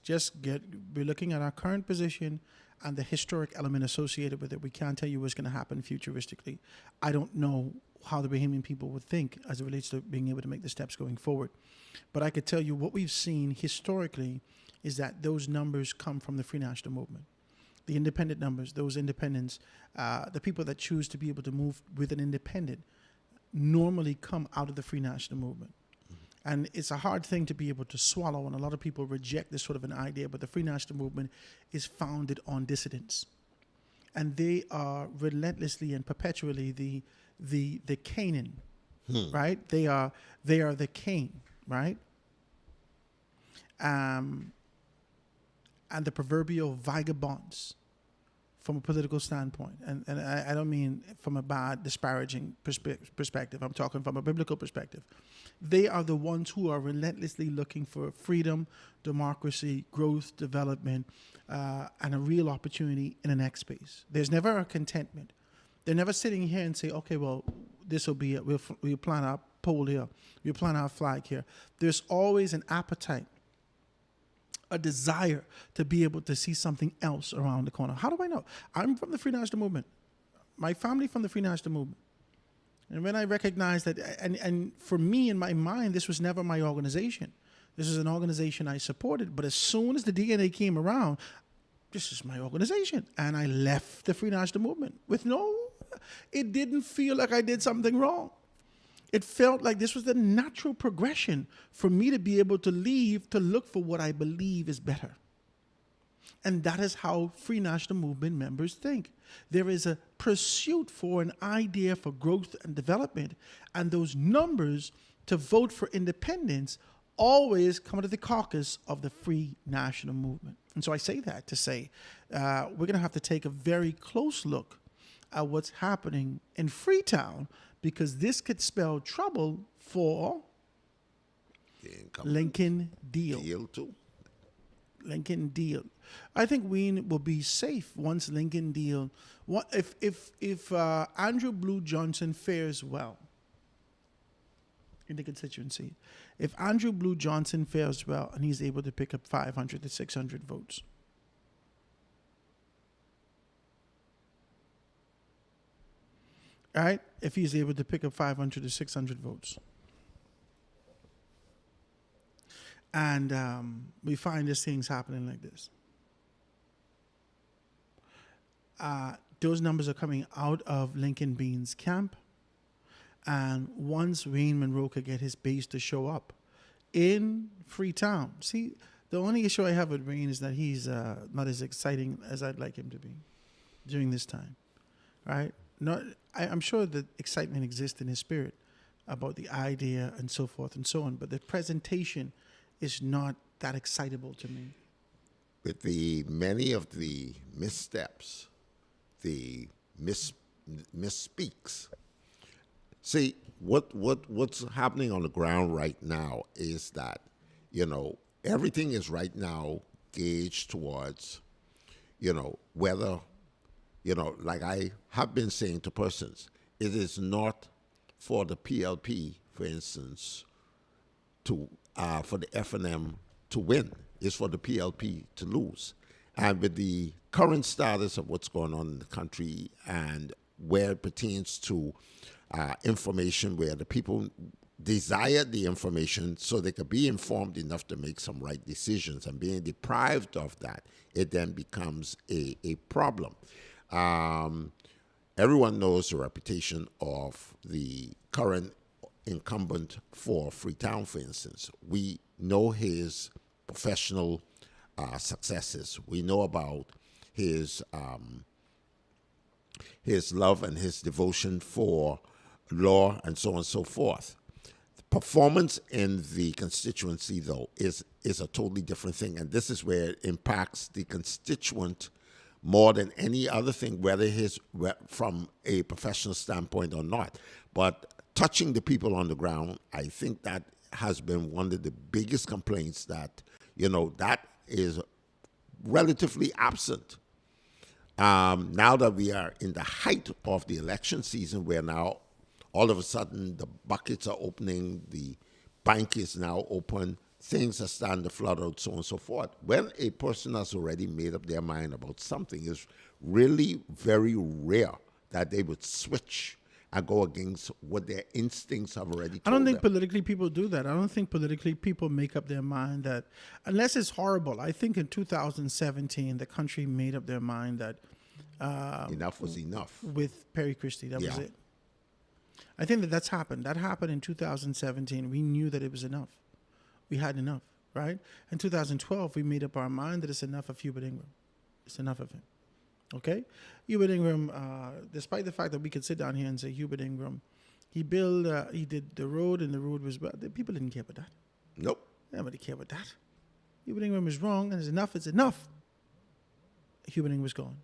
we're looking at our current position and the historic element associated with it. We can't tell you what's going to happen futuristically. I don't know how the Bahamian people would think as it relates to being able to make the steps going forward. But I could tell you what we've seen historically is that those numbers come from the Free National Movement. The independent numbers, those independents, the people that choose to be able to move with an independent normally come out of the Free National Movement. And it's a hard thing to be able to swallow, and a lot of people reject this sort of an idea, but the Free National Movement is founded on dissidents. And they are relentlessly and perpetually the Canaan, right? They are the Cain, right? And the proverbial vagabonds from a political standpoint. And I don't mean from a bad, disparaging perspective. I'm talking from a biblical perspective. They are the ones who are relentlessly looking for freedom, democracy, growth, development, and a real opportunity in the next space. There's never a contentment. They're never sitting here and say, okay, well, this will be it. We'll plant our pole here. We'll plant our flag here. There's always an appetite, a desire to be able to see something else around the corner. How do I know? I'm from the Free National Movement. My family from the Free National Movement. And when I recognized that, and for me in my mind, this was never my organization. This is an organization I supported. But as soon as the DNA came around, this is my organization. And I left the Free National Movement it didn't feel like I did something wrong. It felt like this was the natural progression for me to be able to leave to look for what I believe is better. And that is how Free National Movement members think. There is a pursuit for an idea for growth and development, and those numbers to vote for independence always come to the caucus of the Free National Movement. And so I say that to say we're going to have to take a very close look at what's happening in Freetown, because this could spell trouble for Lincoln Deal. Lincoln Deal. I think we will be safe once Lincoln Deal. If Andrew Blue Johnson fares well in the constituency, if Andrew Blue Johnson fares well and he's able to pick up 500 to 600 votes, right? If he's able to pick up 500 to 600 votes. And we find these things happening like this. Those numbers are coming out of Lincoln Bean's camp. And once Wayne Monroe could get his base to show up in Freetown. See, the only issue I have with Wayne is that he's not as exciting as I'd like him to be during this time, right? I'm sure that excitement exists in his spirit about the idea and so forth and so on, but the presentation is not that excitable to me. With the many of the missteps, the misspeaks. See, what's happening on the ground right now is that, everything is right now gauged towards, whether, like I have been saying to persons, it is not for the PLP, for instance, to for the FNM to win. It's for the PLP to lose. And with the current status of what's going on in the country and where it pertains to information, where the people desire the information so they could be informed enough to make some right decisions, and being deprived of that, it then becomes a problem. Everyone knows the reputation of the current incumbent for Freetown, for instance. We know his professional successes. We know about his love and his devotion for law and so on and so forth. The performance in the constituency, though, is a totally different thing, and this is where it impacts the constituent more than any other thing, whether he's from a professional standpoint or not. But touching the people on the ground, I think that has been one of the biggest complaints that, that is relatively absent. Now that we are in the height of the election season, where now all of a sudden the buckets are opening, the bank is now open, things are starting to flood out, so on and so forth. When a person has already made up their mind about something, it's really very rare that they would switch and go against what their instincts have already told I don't think them. politically people do that. I don't think politically people make up their mind that, unless it's horrible. I think in 2017, the country made up their mind that Enough was enough. with Perry Christie. That was Yeah. it. I think that's happened. That happened in 2017. We knew that it was enough. We had enough, right? In 2012, we made up our mind that it's enough of Hubert Ingram. It's enough of him. Okay? Hubert Ingram, despite the fact that we could sit down here and say Hubert Ingram, he did the road, and the road was, the people didn't care about that. Nope. Nobody cared about that. Hubert Ingram is wrong, and it's enough. It's enough. Hubert Ingram was gone.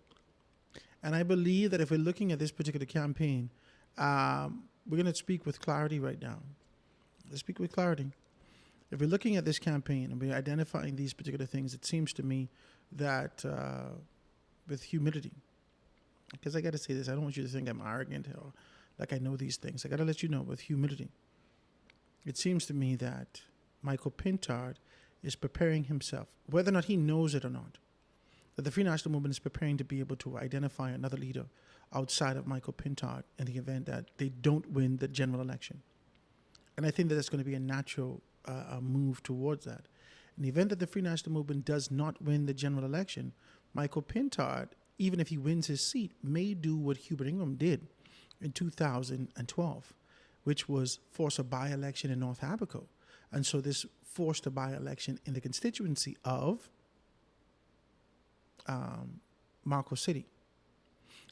And I believe that if we're looking at this particular campaign, we're going to speak with clarity right now. Let's speak with clarity. If we're looking at this campaign and we're identifying these particular things, it seems to me that with humility, because I got to say this, I don't want you to think I'm arrogant or like I know these things. I got to let you know with humility. It seems to me that Michael Pintard is preparing himself, whether or not he knows it or not, that the Free National Movement is preparing to be able to identify another leader outside of Michael Pintard in the event that they don't win the general election. And I think that that's going to be a natural move towards that. In the event that the Free National Movement does not win the general election, Michael Pintard, even if he wins his seat, may do what Hubert Ingram did in 2012, which was force a by-election in North Abaco. And so this forced a by-election in the constituency of Marco City.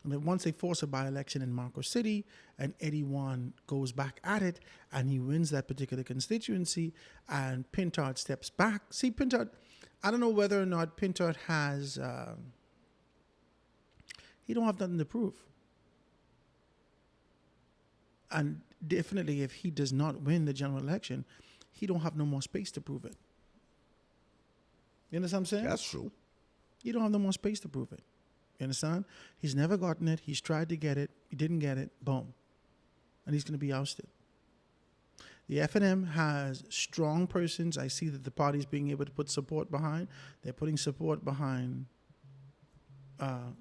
And then once they force a by-election in Marco City and Eddie Wan goes back at it and he wins that particular constituency and Pintard steps back. See, Pintard, I don't know whether or not Pintard has, he don't have nothing to prove. And definitely if he does not win the general election, he don't have no more space to prove it. You understand what I'm saying? That's true. You don't have no more space to prove it. You understand? He's never gotten it. He's tried to get it. He didn't get it. Boom. And he's going to be ousted. The FNM has strong persons. I see that the party's being able to put support behind. They're putting support behind.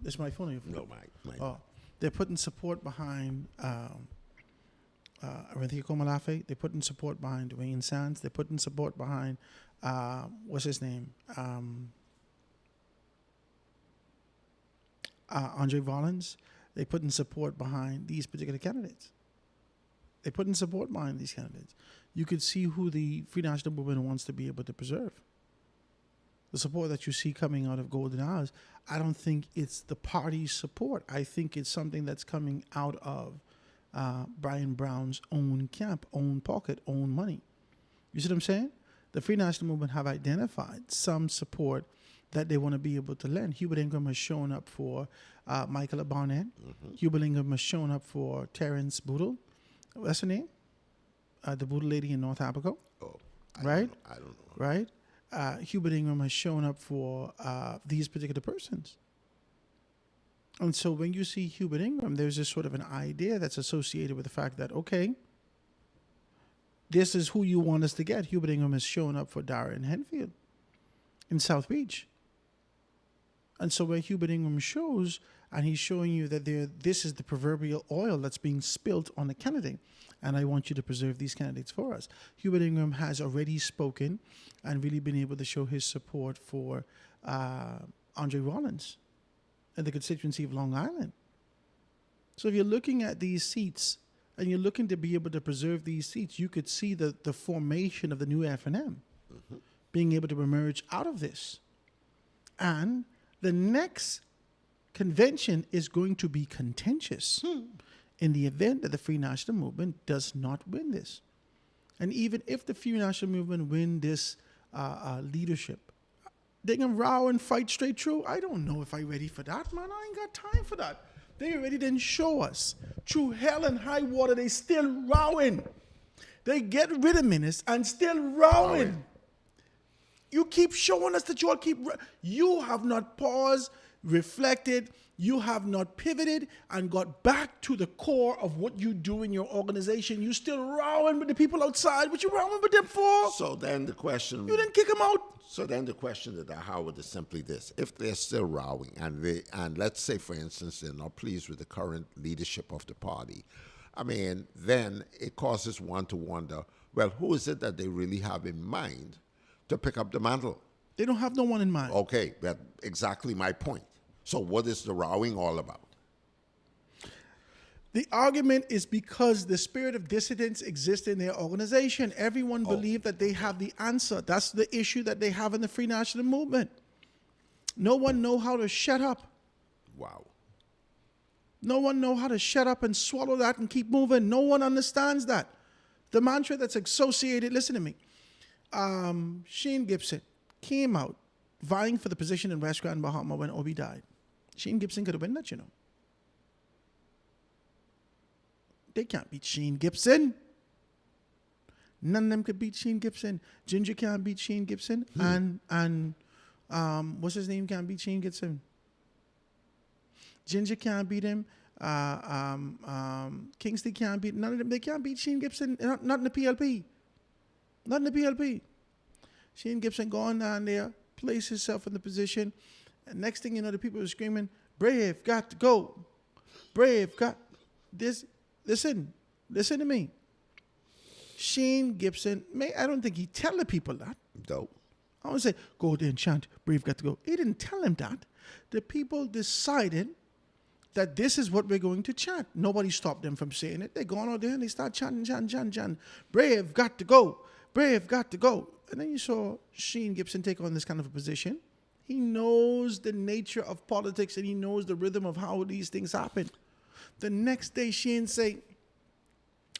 This is my phone or your phone? No, my. Oh. They're putting support behind Enrique Malafe. They're putting support behind Dwayne Sands. They're putting support behind, what's his name? Andre Rollins. They're putting support behind these particular candidates. They're putting support behind these candidates. You could see who the Free National Movement wants to be able to preserve. The support that you see coming out of Golden Hours, I don't think it's the party's support. I think it's something that's coming out of Brian Brown's own camp, own pocket, own money. You see what I'm saying? The Free National Movement have identified some support that they want to be able to lend. Hubert Ingram has shown up for Michael Barnett. Hubert Ingram has shown up for Terrence Boodle. What's her name? The Boodle lady in North Africa. Oh, right? I don't know. Right? Hubert Ingram has shown up for these particular persons. And so when you see Hubert Ingram, there's this sort of an idea that's associated with the fact that, okay, this is who you want us to get. Hubert Ingram has shown up for Darren Henfield in South Beach. And so where Hubert Ingram shows, and he's showing you that this is the proverbial oil that's being spilt on the candidate, and I want you to preserve these candidates for us. Hubert Ingram has already spoken and really been able to show his support for Andre Rollins in the constituency of Long Island. So if you're looking at these seats and you're looking to be able to preserve these seats, you could see the formation of the new F&M being able to emerge out of this. And the next convention is going to be contentious in the event that the Free National Movement does not win this. And even if the Free National Movement win this leadership, they can row and fight straight through. I don't know if I'm ready for that, man. I ain't got time for that. They already didn't show us. Through hell and high water, they still rowing. They get rid of minutes and still rowing. You keep showing us that you have not paused, reflected, you have not pivoted and got back to the core of what you do in your organization. You still rowing with the people outside. What you rowing with them for? So then the question... You didn't kick them out. So then the question that I have is simply this. If they're still rowing and let's say, for instance, they're not pleased with the current leadership of the party, I mean, then it causes one to wonder, well, who is it that they really have in mind to pick up the mantle? They don't have no one in mind. Okay, that's exactly my point. So what is the rowing all about? The argument is because the spirit of dissidence exists in their organization. Everyone believes that they have the answer. That's the issue that they have in the Free National Movement. No one know how to shut up. Wow. No one know how to shut up and swallow that and keep moving. No one understands that. The mantra that's associated, listen to me. Shane Gibson came out vying for the position in West Grand Bahama when Obi died. Shane Gibson could have been that, you know. They can't beat Shane Gibson. None of them could beat Shane Gibson. Ginger can't beat Shane Gibson. And what's his name can't beat Shane Gibson? Ginger can't beat him. Kingsley can't beat none of them. They can't beat Shane Gibson. Not in the PLP. Not in the PLP. Shane Gibson going down there, place himself in the position. And next thing you know, the people are screaming, "Brave got to go. Brave got this." Listen to me. Shane Gibson, I don't think he tell the people that. No. I want to say, go there and chant, "Brave got to go." He didn't tell them that. The people decided that this is what we're going to chant. Nobody stopped them from saying it. They gone out there and they start chanting. "Brave got to go. Brave got to go." And then you saw Shane Gibson take on this kind of a position. He knows the nature of politics and he knows the rhythm of how these things happen. The next day, Shane say,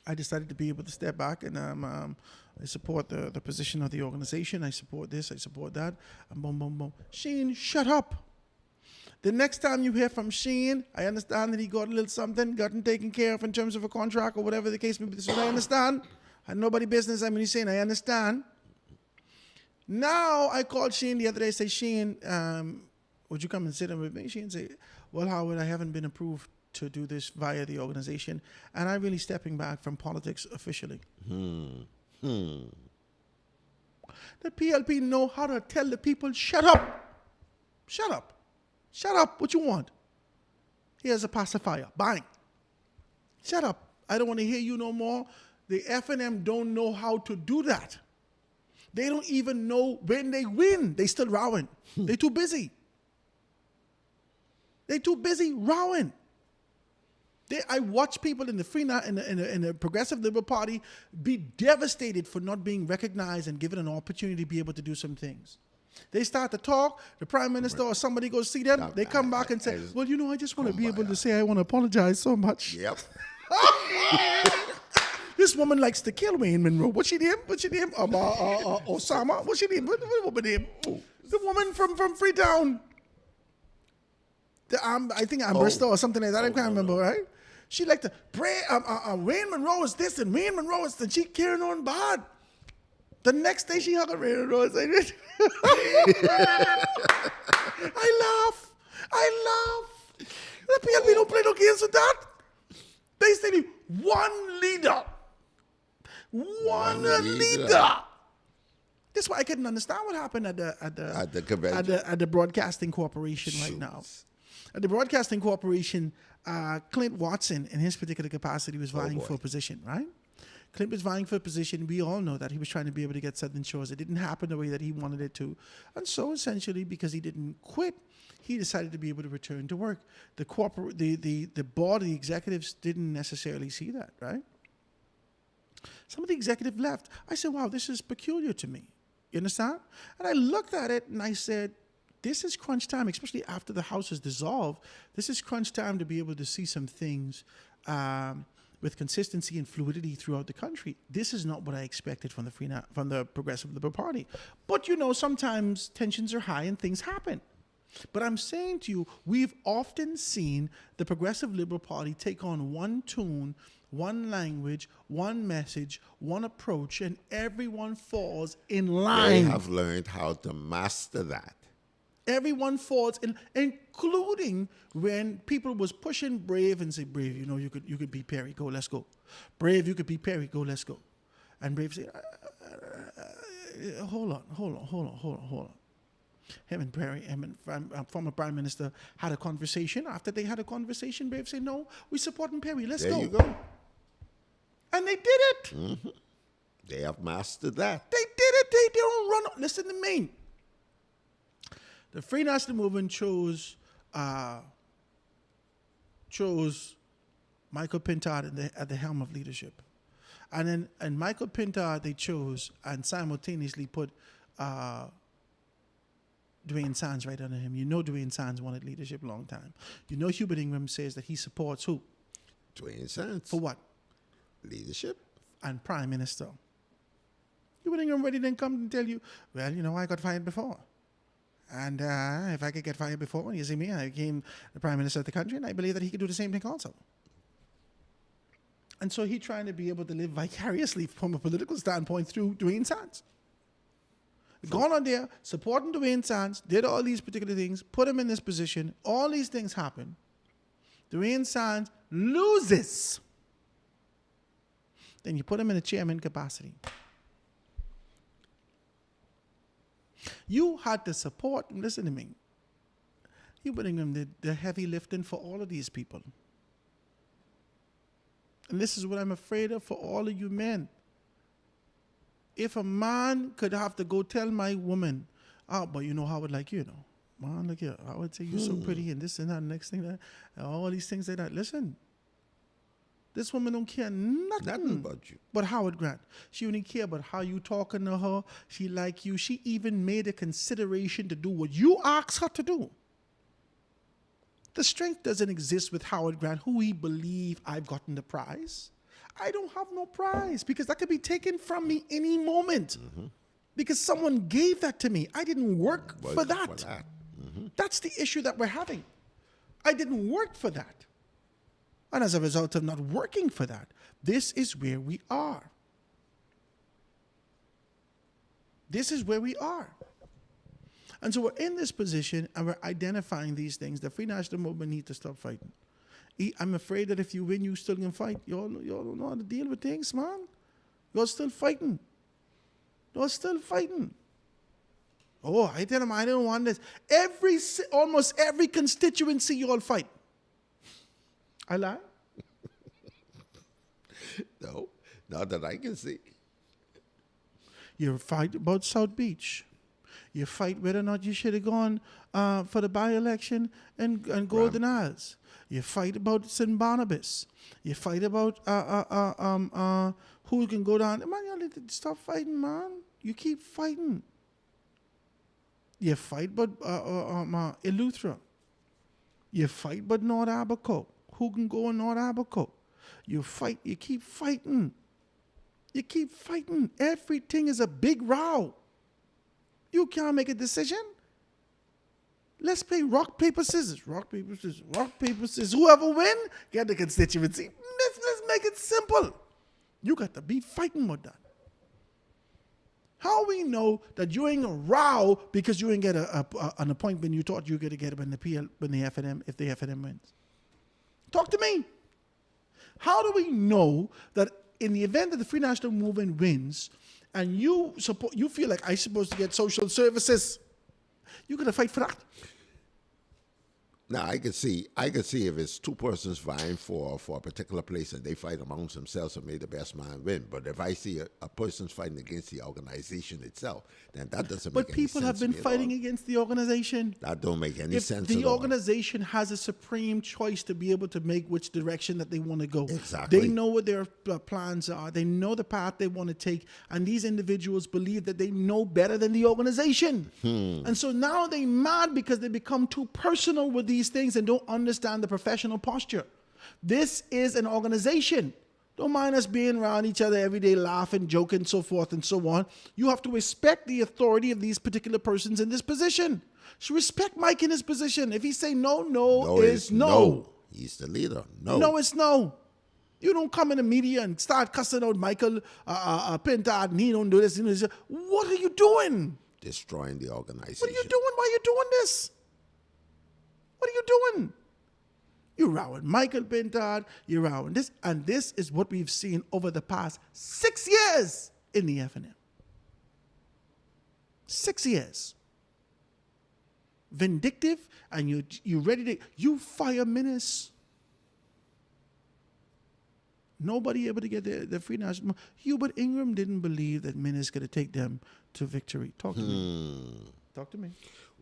"I decided to be able to step back and I support the position of the organization. I support this, I support that." And boom, boom, boom. Shane, shut up. The next time you hear from Shane, I understand that he got a little something, gotten taken care of in terms of a contract or whatever the case may be. So I understand. I had nobody business. I mean, he's saying, I understand. Now I called Shane the other day, say, "Shane, would you come and sit in with me?" Shane say, "Well, Howard, I haven't been approved to do this via the organization, and I'm really stepping back from politics officially." The PLP know how to tell the people, "Shut up. Shut up. Shut up. What you want? Here's a pacifier. Bang. Shut up. I don't want to hear you no more. The F&M don't know how to do that. They don't even know when they win. They still rowing. They too busy. They too busy rowing. I watch people in the in the Progressive Liberal Party be devastated for not being recognized and given an opportunity to be able to do some things. They start to talk, the Prime Minister or somebody goes see them, they come back and say, well, you know, I just want to be able to say I want to apologize so much. Yep. This woman likes to kill Wayne Monroe. What's she name? Osama? What's she name? What woman name? The woman from Freetown. I think Bristol or something like that. I can't remember, right? She liked to pray. Wayne Monroe is this and Wayne Monroe is that. She carrying on bad. The next day she hugged Wayne Monroe and said, I laugh. The PLP don't play no games with that. They say one leader. One leader. That's why I couldn't understand what happened at the convention. At the Broadcasting Corporation right now. At the Broadcasting Corporation, Clint Watson, in his particular capacity, was vying for a position, right? Clint was vying for a position. We all know that he was trying to be able to get Southern Shores. It didn't happen the way that he wanted it to. And so essentially, because he didn't quit, he decided to be able to return to work. The board, the executives didn't necessarily see that, right? Some of the executive left. I said, wow, this is peculiar to me. You understand? And I looked at it and I said, this is crunch time, especially after the House is dissolved. This is crunch time to be able to see some things with consistency and fluidity throughout the country. This is not what I expected from the Progressive Liberal Party. But, you know, sometimes tensions are high and things happen. But I'm saying to you, we've often seen the Progressive Liberal Party take on one tune, one language, one message, one approach, and everyone falls in line. They have learned how to master that. Everyone falls in, including when people was pushing Brave and say, Brave, you know, you could be Perry, go, let's go. Brave, you could be Perry, go, let's go. And Brave said, hold on. Him and Perry, former Prime Minister, had a conversation. After they had a conversation, Brave said, no, we supporting Perry, let's go. There you go. And they did it. Mm-hmm. They have mastered that. They did it. They don't run. Listen to me. The Free National Movement chose Michael Pintard at the helm of leadership. And Michael Pintard they chose and simultaneously put Dwayne Sands right under him. You know Dwayne Sands wanted leadership a long time. You know Hubert Ingram says that he supports who? Dwayne Sands. For what? Leadership. And Prime Minister. Hubert Ingram ready then come and tell you, well, you know, I got fired before. And if I could get fired before, you see me, I became the Prime Minister of the country, and I believe that he could do the same thing also. And so he trying to be able to live vicariously from a political standpoint through Dwayne Sands. Gone on there, supporting Dwayne Sands, did all these particular things, put him in this position, all these things happen. Dwayne Sands loses. Then you put him in a chairman capacity. You had to support, listen to me, you putting them the heavy lifting for all of these people. And this is what I'm afraid of for all of you men. If a man could have to go tell my woman, but you know how I would like you, man, look here, I would say you're so pretty and this and that, next thing that, and all these things like that. Listen, this woman don't care nothing about you. But Howard Grant. She only care about how you talking to her. She like you. She even made a consideration to do what you asked her to do. The strength doesn't exist with Howard Grant, who he believe I've gotten the prize. I don't have no prize because that could be taken from me any moment. Mm-hmm. Because someone gave that to me. I didn't work for that. Mm-hmm. That's the issue that we're having. I didn't work for that. And as a result of not working for that, this is where we are. This is where we are. And so we're in this position and we're identifying these things. The Free National Movement needs to stop fighting. I'm afraid that if you win, you still can fight. Y'all don't know how to deal with things, man. You're still fighting. You're still fighting. Oh, I tell them I don't want this. Almost every constituency you all fight. I lie. No, not that I can see. You fight about South Beach. You fight whether or not you should have gone for the by-election and Golden Isles. You fight about St. Barnabas. You fight about who can go down. Man, you need to stop fighting, man. You keep fighting. You fight about Eleuthera. You fight about North Aberco. Who can go in North Aberco? You fight. You keep fighting. You keep fighting. Everything is a big row. You can't make a decision. Let's play rock, paper, scissors. Rock, paper, scissors. Rock, paper, scissors. Whoever win, get the constituency. Let's make it simple. You got to be fighting with that. How we know that you ain't a row because you ain't get an appointment you thought you were going to get when the FNM, if the FNM wins? Talk to me. How do we know that in the event that the Free National Movement wins, and you feel like I'm supposed to get social services, you're going to fight for that? Now I can see if it's two persons vying for a particular place and they fight amongst themselves and may the best man win. But if I see a person's fighting against the organization itself, then that doesn't make any sense. But people have been fighting against the organization. That don't make any sense at all. The organization has a supreme choice to be able to make which direction that they want to go. Exactly. They know what their plans are. They know the path they want to take. And these individuals believe that they know better than the organization. And so now they're mad because they become too personal with these things and don't understand the professional posture. This is an organization. Don't mind us being around each other every day, laughing, joking, so forth and so on. You have to respect the authority of these particular persons in this position. So respect Mike in his position. If he say no is no. He's the leader. No. No, it's no. You don't come in the media and start cussing out Michael Pintard and he don't do this. What are you doing? Destroying the organization. What are you doing? Why are you doing this? What are you doing? You're rowing Michael Pintard, you're rowing this, and this is what we've seen over the past 6 years in the FNM. 6 years. Vindictive, and you ready to, you fire Minnis. Nobody able to get the Free National. Hubert Ingram didn't believe that Minnis could take them to victory. Talk to me. Talk to me.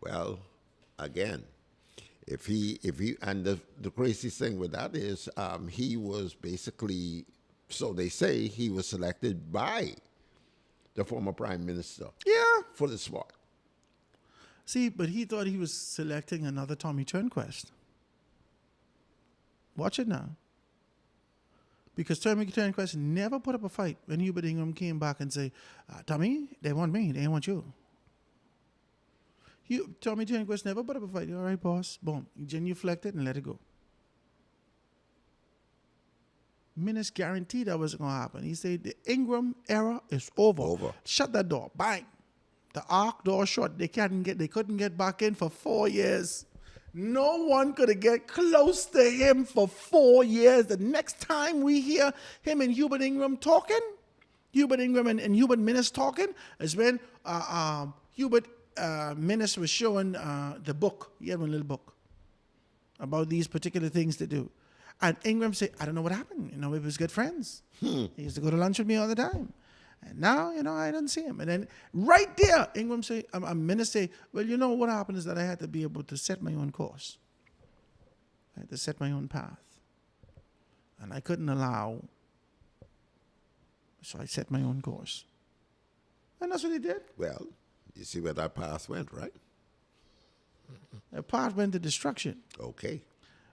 Well, again, if he and the crazy thing with that is he was basically, so they say, he was selected by the former prime minister. Yeah. For the spot. See, but he thought he was selecting another Tommy Turnquest. Watch it now. Because Tommy Turnquest never put up a fight when Hubert Ingram came back and say, Tommy, they want me, they want you. Tommy Turnquest never put up a fight. All right, boss. Boom. You genuflected and let it go. Minnis guaranteed that wasn't going to happen. He said the Ingram era is over. Shut that door. Bang. The arc door shut. They couldn't get back in for 4 years. No one could get close to him for 4 years. The next time we hear him and Hubert Ingram talking, Hubert Ingram and Hubert Minnis talking, is when Hubert Minnis was showing the book. He had one little book about these particular things to do. And Ingram said, I don't know what happened. We was good friends. He used to go to lunch with me all the time. And now, I don't see him. And then right there, Ingram say, Minnis say, well, what happened is that I had to be able to set my own course. I had to set my own path. And I couldn't allow, so I set my own course. And that's what he did. Well, you see where that path went, right? The path went to destruction. Okay.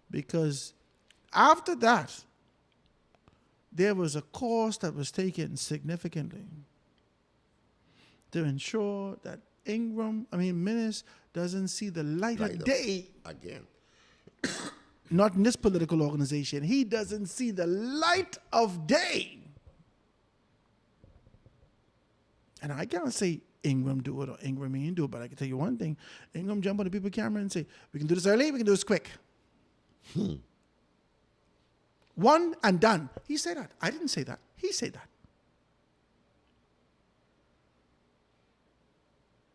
Because after that, there was a course that was taken significantly to ensure that Minnis doesn't see the light of day. Again. Not in this political organization. He doesn't see the light of day. And I can't say Ingram do it or Ingram ain't do it, but I can tell you one thing. Ingram jump on the people camera and say, we can do this early, we can do this quick. One and done. He said that. I didn't say that. He said that.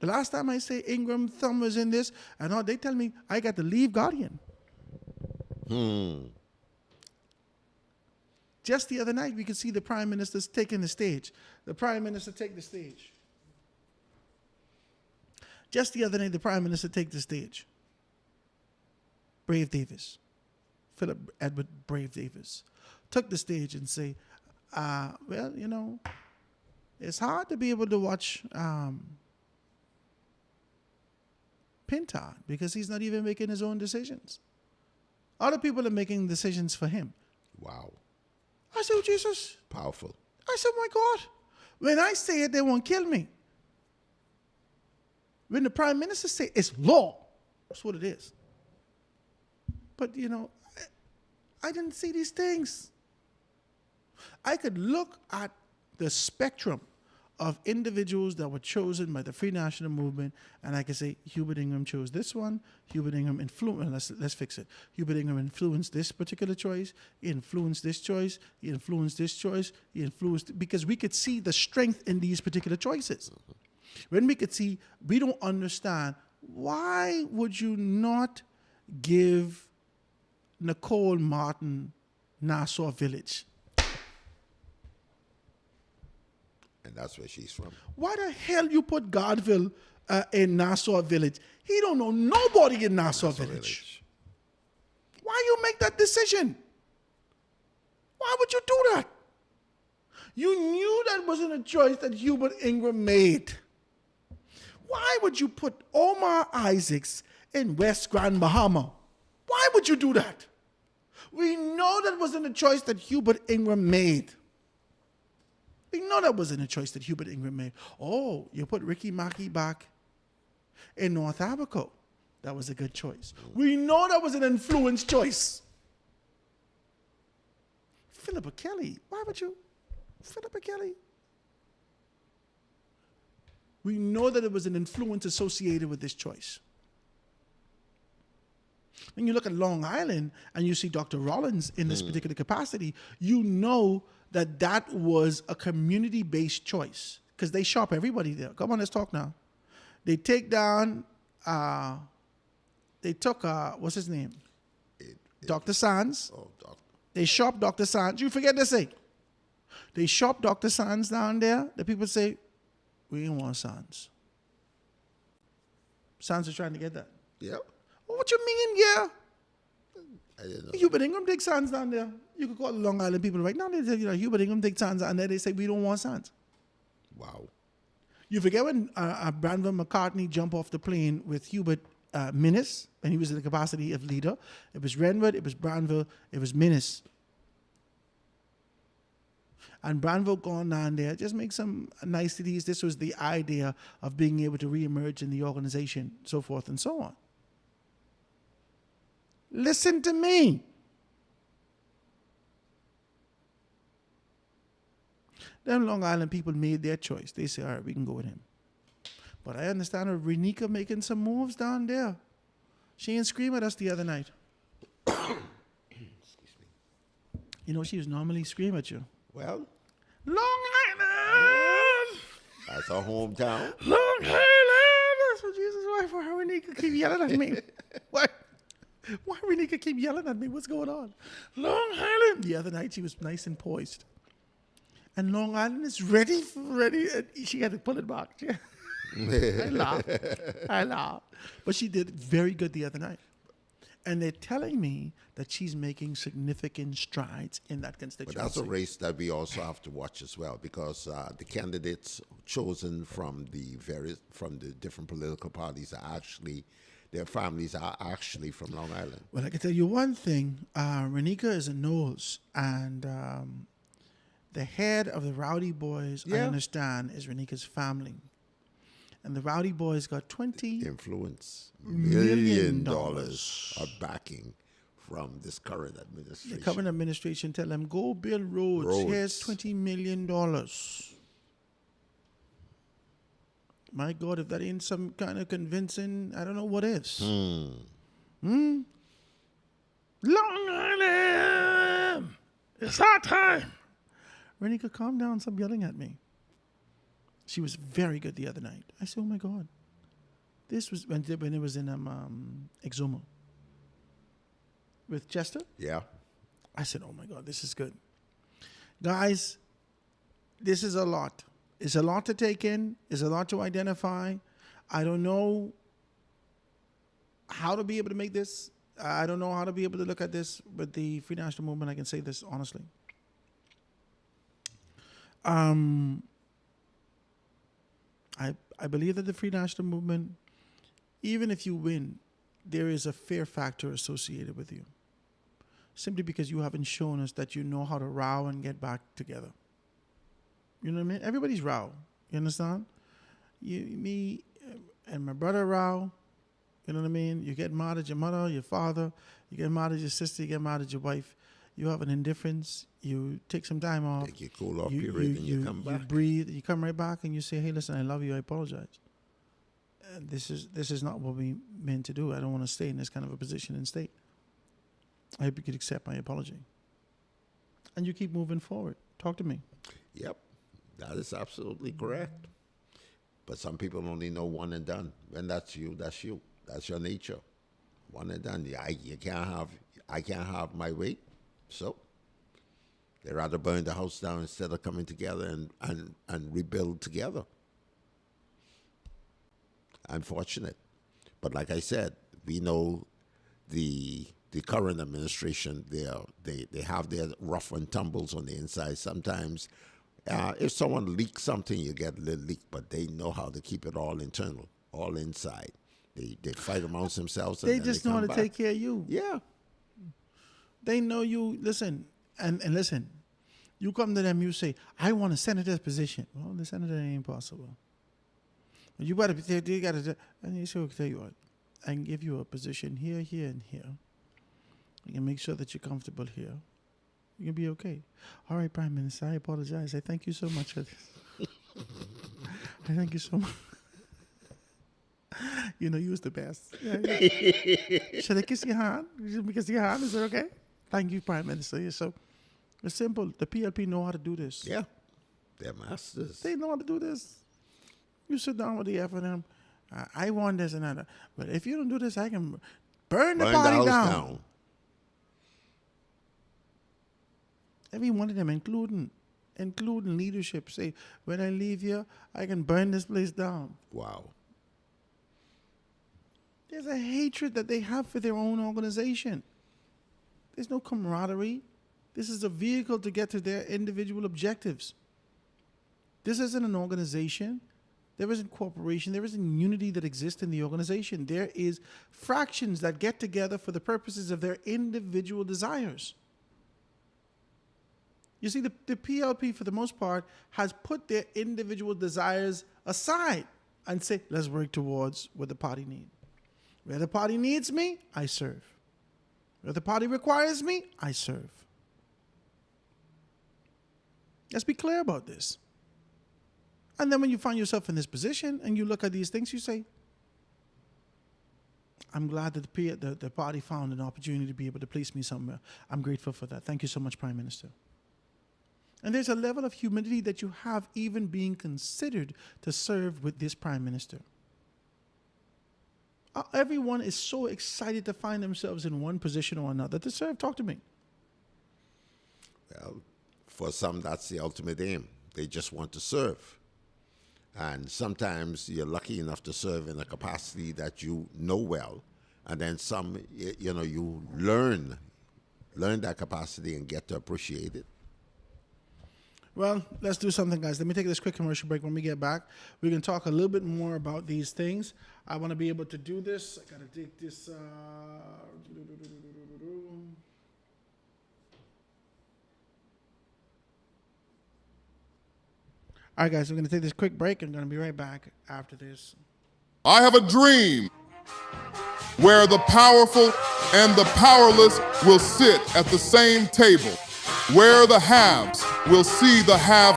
The last time I say Ingram thumb was in this, and all they tell me I got to leave Guardian. Just the other night, we could see the Prime Minister's taking the stage. The Prime Minister take the stage. Just the other night, the Prime Minister take the stage. Brave Davis, Philip Edward Brave Davis, took the stage and say, well, you know, it's hard to be able to watch Pintard because he's not even making his own decisions. Other people are making decisions for him. Wow. I said, oh, Jesus. Powerful. I said, my God. When I say it, they won't kill me. When the Prime Minister say it's law, that's what it is. But, you know, I didn't see these things. I could look at the spectrum of individuals that were chosen by the Free National Movement, and I could say Hubert Ingram chose this one. Hubert Ingram influenced. Let's fix it. Hubert Ingram influenced this particular choice. He influenced this choice. He influenced this choice. He influenced because we could see the strength in these particular choices. When we could see, we don't understand why would you not give Nicole Martin Nassau Village? And that's where she's from. Why the hell you put Godville in Nassau Village? He don't know nobody in Nassau Village. Why you make that decision? Why would you do that? You knew that wasn't a choice that Hubert Ingram made. Why would you put Omar Isaacs in West Grand Bahama? Why would you do that? We know that wasn't a choice that Hubert Ingram made. We know that wasn't a choice that Hubert Ingram made. Oh, you put Ricky Mackey back in North Abaco. That was a good choice. We know that was an influenced choice. Philippa Kelly. Why would you? Philippa Kelly. We know that it was an influence associated with this choice. When you look at Long Island and you see Dr. Rollins in this particular capacity, you know that that was a community-based choice because they shop everybody there. Come on, let's talk now. They take down, they took, what's his name? Dr. Sands. Oh, doctor. They shop Dr. Sands. You forget to say. They shop Dr. Sands down there. The people say, we ain't want Sands. Sands is trying to get that. Yep. What you mean, yeah? I didn't know. Hubert Ingram take Sands down there. You could call the Long Island people right now. They say, you know, Hubert Ingram take Sands down there. They say, we don't want Sands. Wow. You forget when Branville McCartney jumped off the plane with Hubert Minnis, and he was in the capacity of leader. It was Renwood, it was Branville, it was Minnis. And Branville gone down there, just make some niceties. This was the idea of being able to reemerge in the organization, so forth and so on. Listen to me. Them Long Island people made their choice. They say, all right, we can go with him. But I understand her Renika making some moves down there. She ain't scream at us the other night. Excuse me. You know, she was normally scream at you. Well, Long Island! that's our hometown. Long Island! That's what Jesus' wife. Why Renika keep yelling at me? Why Renika keep yelling at me? What's going on? Long Island! The other night she was nice and poised. And Long Island is ready. She had to pull it back. I laughed. But she did very good the other night. And they're telling me that she's making significant strides in that constituency. But that's a race that we also have to watch as well, because the candidates chosen from the different political parties are actually, their families are actually from Long Island. Well, I can tell you one thing. Renika is a Knowles, and the head of the Rowdy Boys, I understand, is Renika's family. And the Rowdy Boys got Influence $1 million million of backing from this current administration. The current administration tell them, go build roads. Here's $20 million. My God, if that ain't some kind of convincing, I don't know what is. Long Island! It's our time! Renika, calm down. Stop yelling at me. She was very good the other night. I said, oh my God. This was when it was in Exuma with Chester. Yeah. I said, oh my God, this is good. Guys, this is a lot. It's a lot to take in. It's a lot to identify. I don't know how to be able to make this. I don't know how to be able to look at this with the Free National Movement. I can say this honestly. I believe that the Free National Movement, even if you win, there is a fear factor associated with you. Simply because you haven't shown us that you know how to row and get back together. You know what I mean? Everybody's row. You understand? Me, and my brother row. You know what I mean? You get mad at your mother, your father. You get mad at your sister. You get mad at your wife. You have an indifference. You take some time off. Take your cool off period and you come back. You breathe. You come right back and you say, "Hey, listen, I love you. I apologize. This is not what we meant to do. I don't want to stay in this kind of a position and state. I hope you could accept my apology." And you keep moving forward. Talk to me. Yep, that is absolutely correct. But some people only know one and done. When that's you, that's you. That's your nature. One and done. I can't have my way. So they rather burn the house down instead of coming together and rebuild together. Unfortunate. But like I said, we know the current administration, they have their rough and tumbles on the inside. Sometimes if someone leaks something, you get a little leak, but they know how to keep it all internal, all inside. They fight amongst themselves. And they just know how to take care of you. Yeah. They know you. Listen, and listen. You come to them, you say, "I want a senator's position." Well, the senator ain't possible. You got to. You got to. And you say, "I'll tell you what. I can give you a position here, here, and here. You can make sure that you're comfortable here. You can be okay." All right, Prime Minister. I apologize. I thank you so much for this. I thank you so much. You know, you was the best. Yeah. Should I kiss your hand? Should I kiss your hand? Is it okay? Thank you, Prime Minister. So it's simple. The PLP know how to do this. Yeah. They're masters. They know how to do this. You sit down with the FNM. I want this and that. But if you don't do this, I can burn the party down. Every one of them, including leadership, say, when I leave here, I can burn this place down. Wow. There's a hatred that they have for their own organization. There's no camaraderie. This is a vehicle to get to their individual objectives. This isn't an organization. There isn't cooperation. There isn't unity that exists in the organization. There is fractions that get together for the purposes of their individual desires. You see, the PLP, for the most part, has put their individual desires aside and say, let's work towards what the party needs. Where the party needs me, I serve. Where the party requires me, I serve. Let's be clear about this. And then when you find yourself in this position and you look at these things, you say, I'm glad that the party found an opportunity to be able to place me somewhere. I'm grateful for that. Thank you so much, Prime Minister. And there's a level of humility that you have even being considered to serve with this Prime Minister. Everyone is so excited to find themselves in one position or another to serve. Talk to me. Well, for some, that's the ultimate aim. They just want to serve. And sometimes you're lucky enough to serve in a capacity that you know well. And then some, you learn that capacity and get to appreciate it. Well, let's do something, guys. Let me take this quick commercial break. When we get back, we can talk a little bit more about these things. I want to be able to do this. I got to take this. All right, guys, we're going to take this quick break. I'm going to be right back after this. I have a dream where the powerful and the powerless will sit at the same table, where the haves will see the have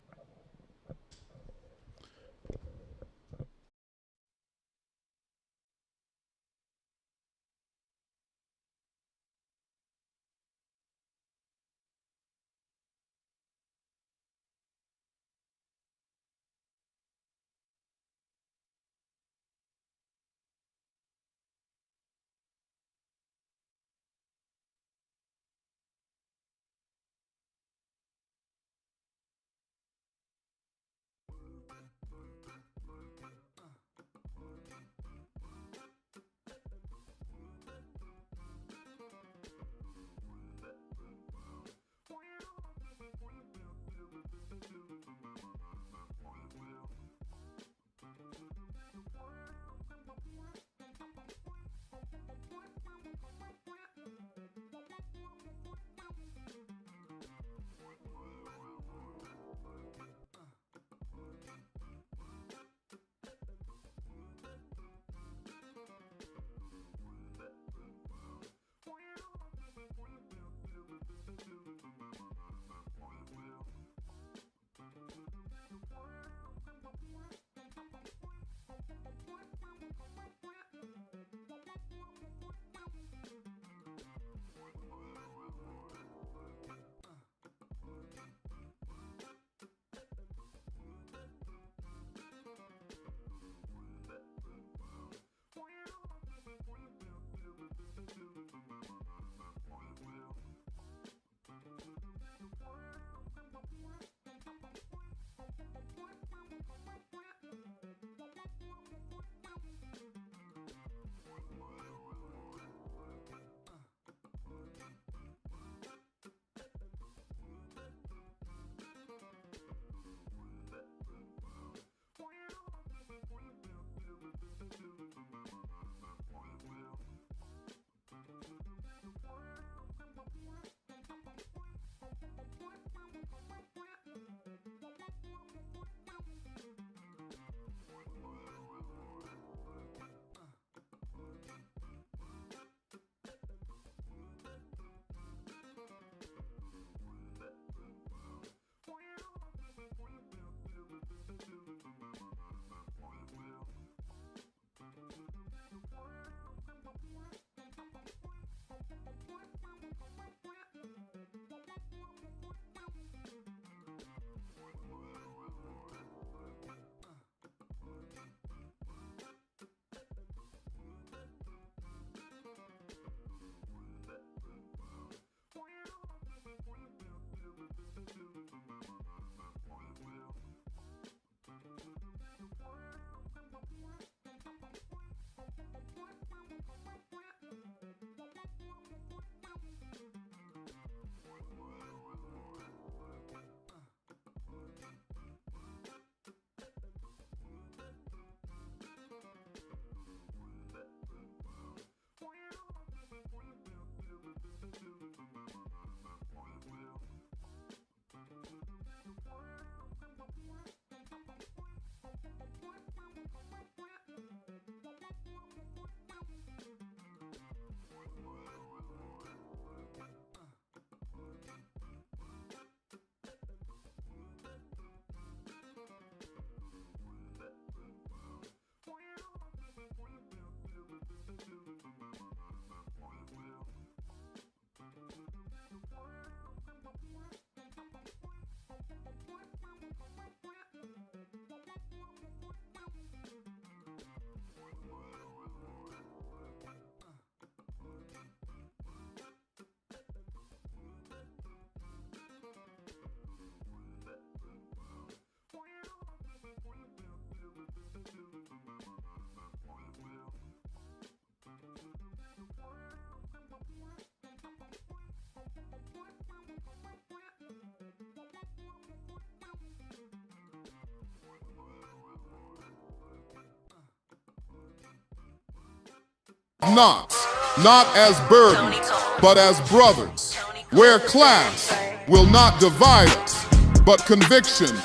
not as burdens, but as brothers, where class will not divide us, but conviction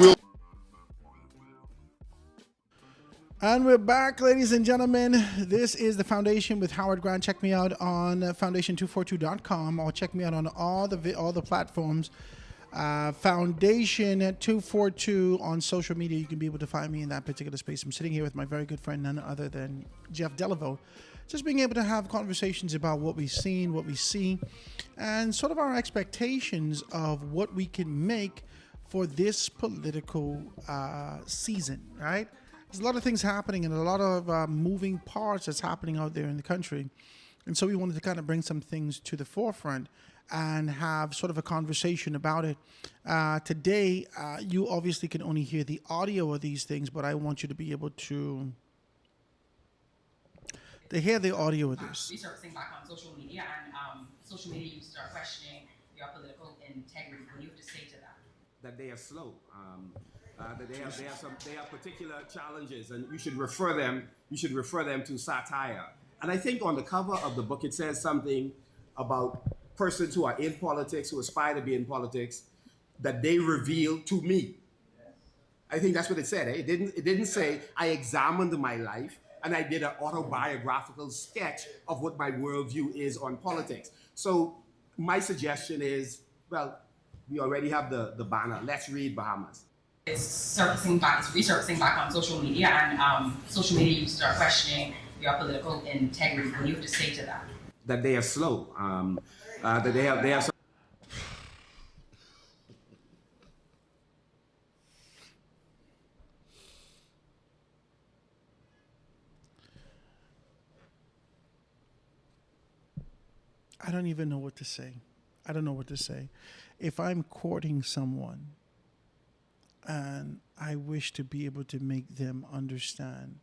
will. And we're back, ladies and gentlemen. This is The Foundation with Howard Grant. Check me out on foundation242.com or check me out on all the platforms. Foundation242 on social media. You can be able to find me in that particular space. I'm sitting here with my very good friend, none other than Jeff Delaveau. Just being able to have conversations about what we've seen, what we see, and sort of our expectations of what we can make for this political season, right? There's a lot of things happening and a lot of moving parts that's happening out there in the country. And so we wanted to kind of bring some things to the forefront and have sort of a conversation about it. Today, you obviously can only hear the audio of these things, but I want you to be able to hear the audio of this. Resurfacing back on social media, and social media, you start questioning your political integrity. What do you have to say to that? that they are slow. That they have particular challenges, and you should refer them to satire. And I think on the cover of the book it says something about persons who are in politics, who aspire to be in politics, that they reveal to me. I think that's what it said. Eh? It didn't say I examined my life and I did an autobiographical sketch of what my worldview is on politics. So my suggestion is, well, we already have the banner. Let's read Bahamas. It's resurfacing back on social media, and social media users are questioning your political integrity. What do you have to say to that? That they are slow. That they have some. I don't even know what to say. I don't know what to say. If I'm courting someone and I wish to be able to make them understand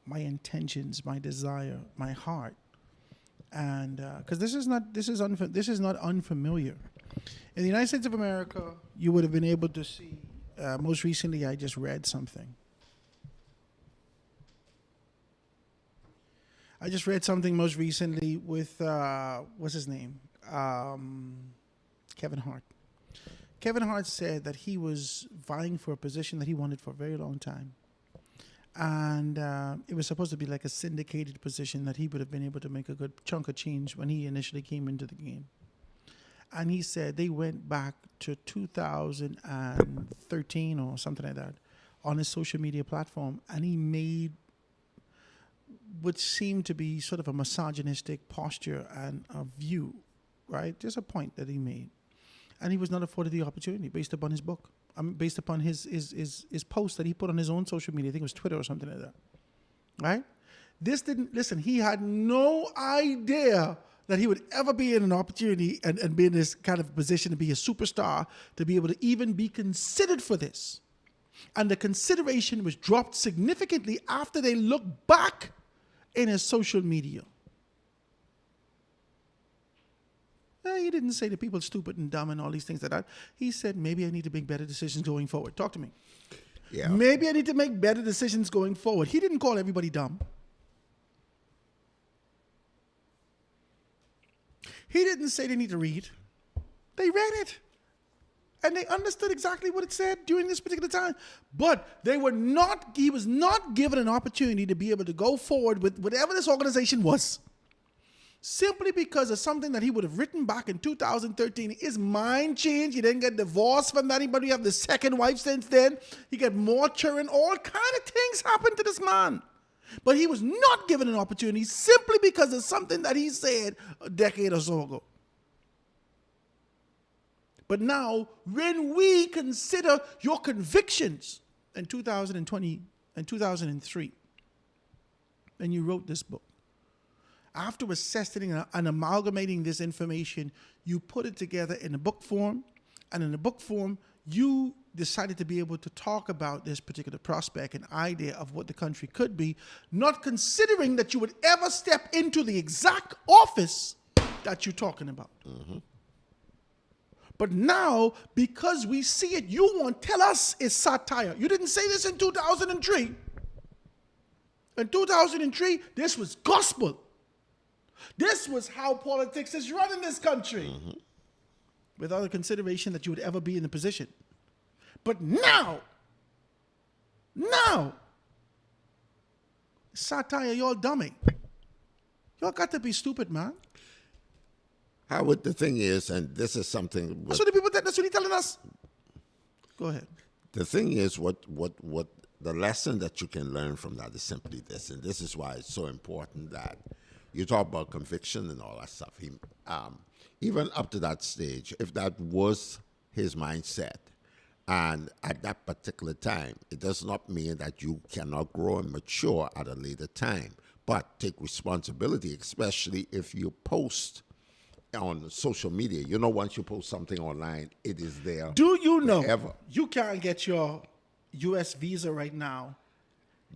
my intentions, my desire, my heart, and because this is not unfamiliar. In the United States of America, you would have been able to see. Most recently, I just read something. I just read something most recently with what's his name, Kevin Hart. Kevin Hart said that he was vying for a position that he wanted for a very long time. And it was supposed to be like a syndicated position that he would have been able to make a good chunk of change when he initially came into the game. And he said they went back to 2013 or something like that on his social media platform, and he made what seemed to be sort of a misogynistic posture and a view, right? Just a point that he made. And he was not afforded the opportunity based upon his book. Based upon his post that he put on his own social media. I think it was Twitter or something like that. Right? He had no idea that he would ever be in an opportunity and be in this kind of position to be a superstar, to be able to even be considered for this. And the consideration was dropped significantly after they looked back in his social media. He didn't say that people are stupid and dumb and all these things like that. He said, maybe I need to make better decisions going forward. Talk to me. Yeah. Maybe I need to make better decisions going forward. He didn't call everybody dumb. He didn't say they need to read. They read it. And they understood exactly what it said during this particular time. But he was not given an opportunity to be able to go forward with whatever this organization was. Simply because of something that he would have written back in 2013. His mind changed. He didn't get divorced from anybody. He have the second wife since then. He got more children. All kind of things happened to this man. But he was not given an opportunity simply because of something that he said a decade or so ago. But now, when we consider your convictions in 2020 and 2003, and you wrote this book, after assessing and amalgamating this information, you put it together in a book form, and in the book form, you decided to be able to talk about this particular prospect and idea of what the country could be, not considering that you would ever step into the exact office that you're talking about. Mm-hmm. But now, because we see it, you want to tell us it's satire. You didn't say this in 2003. In 2003, this was gospel. This was how politics is run in this country. Mm-hmm. Without a consideration that you would ever be in the position. But now, satire, y'all dummy. Y'all got to be stupid, man. Howard, the thing is, and this is something... That's what he's telling us. Go ahead. The thing is, what the lesson that you can learn from that is simply this, and this is why it's so important that you talk about conviction and all that stuff. Even up to that stage, if that was his mindset, and at that particular time, it does not mean that you cannot grow and mature at a later time, but take responsibility, especially if you post on social media. You know, once you post something online, it is there. Do you know forever. You can't get your U.S. visa right now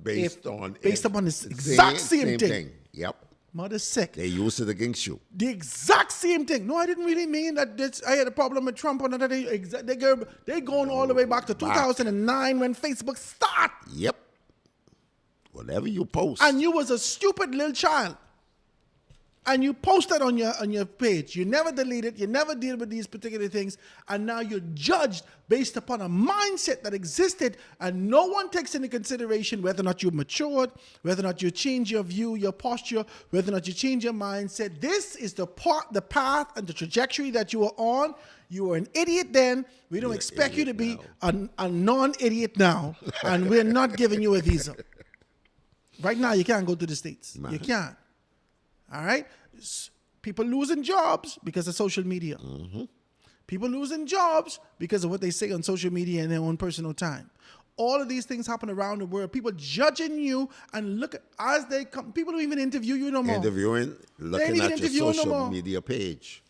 based upon this exact same thing. Yep. Mother's sick. They use it against you. The exact same thing. No, I didn't really mean that. I had a problem with Trump or another. They going all the way back to 2009 when Facebook started. Yep. Whatever you post. And you was a stupid little child. And you posted on your page. You never delete it. You never deal with these particular things. And now you're judged based upon a mindset that existed. And no one takes into consideration whether or not you matured, whether or not you change your view, your posture, whether or not you change your mindset. This is the path and the trajectory that you are on. You were an idiot then. We don't expect you to be a non-idiot now. And we're not giving you a visa. Right now, you can't go to the States. You can't. All right? People losing jobs because of social media. Mm-hmm. People losing jobs because of what they say on social media in their own personal time. All of these things happen around the world. People judging you and look at, as they come. People don't even interview you no more. Interviewing, looking at your social media page.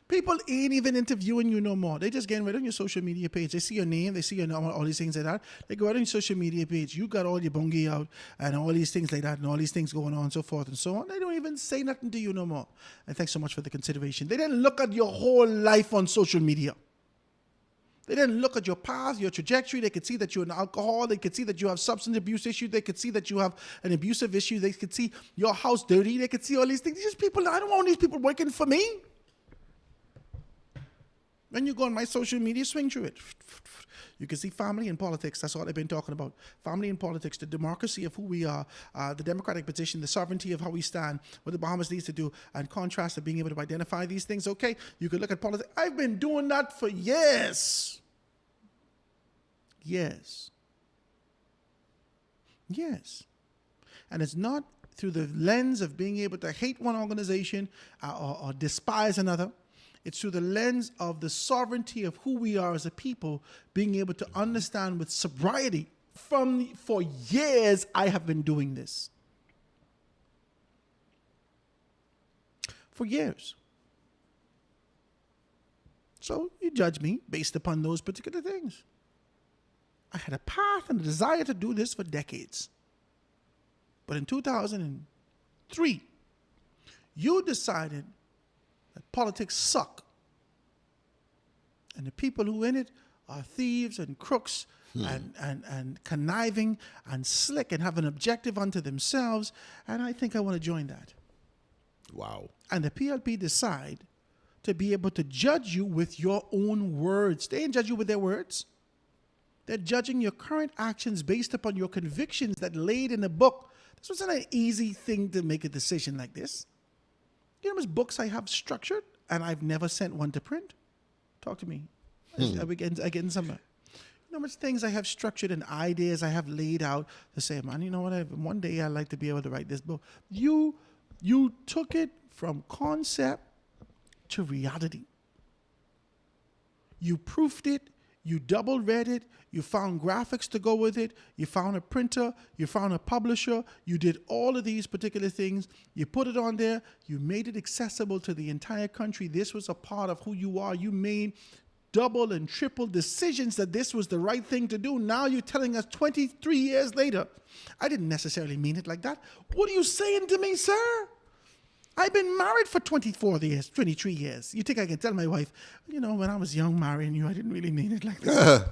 People ain't even interviewing you no more. They just getting right on your social media page. They see your name. They see your number, all these things like that. They go out on your social media page. You got all your bungie out and all these things like that and all these things going on and so forth and so on. They don't even say nothing to you no more. And thanks so much for the consideration. They didn't look at your whole life on social media. They didn't look at your path, your trajectory. They could see that you're an alcohol. They could see that you have substance abuse issues. They could see that you have an abusive issue. They could see your house dirty. They could see all these things. These people, I don't want these people working for me. When you go on my social media, swing through it. You can see family and politics. That's all I've been talking about. Family and politics, the democracy of who we are, the democratic position, the sovereignty of how we stand, what the Bahamas needs to do, and contrast to being able to identify these things. Okay, you can look at politics. I've been doing that for years. Yes. Yes. And it's not through the lens of being able to hate one organization or despise another. It's through the lens of the sovereignty of who we are as a people, being able to understand with sobriety. For years, I have been doing this. For years. So you judge me based upon those particular things. I had a path and a desire to do this for decades. But in 2003, you decided that politics suck. And the people who in it are thieves and crooks and conniving and slick and have an objective unto themselves. And I think I want to join that. Wow. And the PLP decide to be able to judge you with your own words. They ain't judge you with their words. They're judging your current actions based upon your convictions that laid in the book. This wasn't an easy thing to make a decision like this. You know how much books I have structured and I've never sent one to print? Talk to me. I get somewhere. You know how much things I have structured and ideas I have laid out to say, man, you know what? One day I'd like to be able to write this book. You took it from concept to reality. You proofed it. You double read it, you found graphics to go with it, you found a printer, you found a publisher, you did all of these particular things, you put it on there, you made it accessible to the entire country. This was a part of who you are. You made double and triple decisions that this was the right thing to do. Now you're telling us 23 years later, I didn't necessarily mean it like that. What are you saying to me, sir? I've been married for 23 years. You think I can tell my wife, you know, when I was young marrying you, I didn't really mean it like that.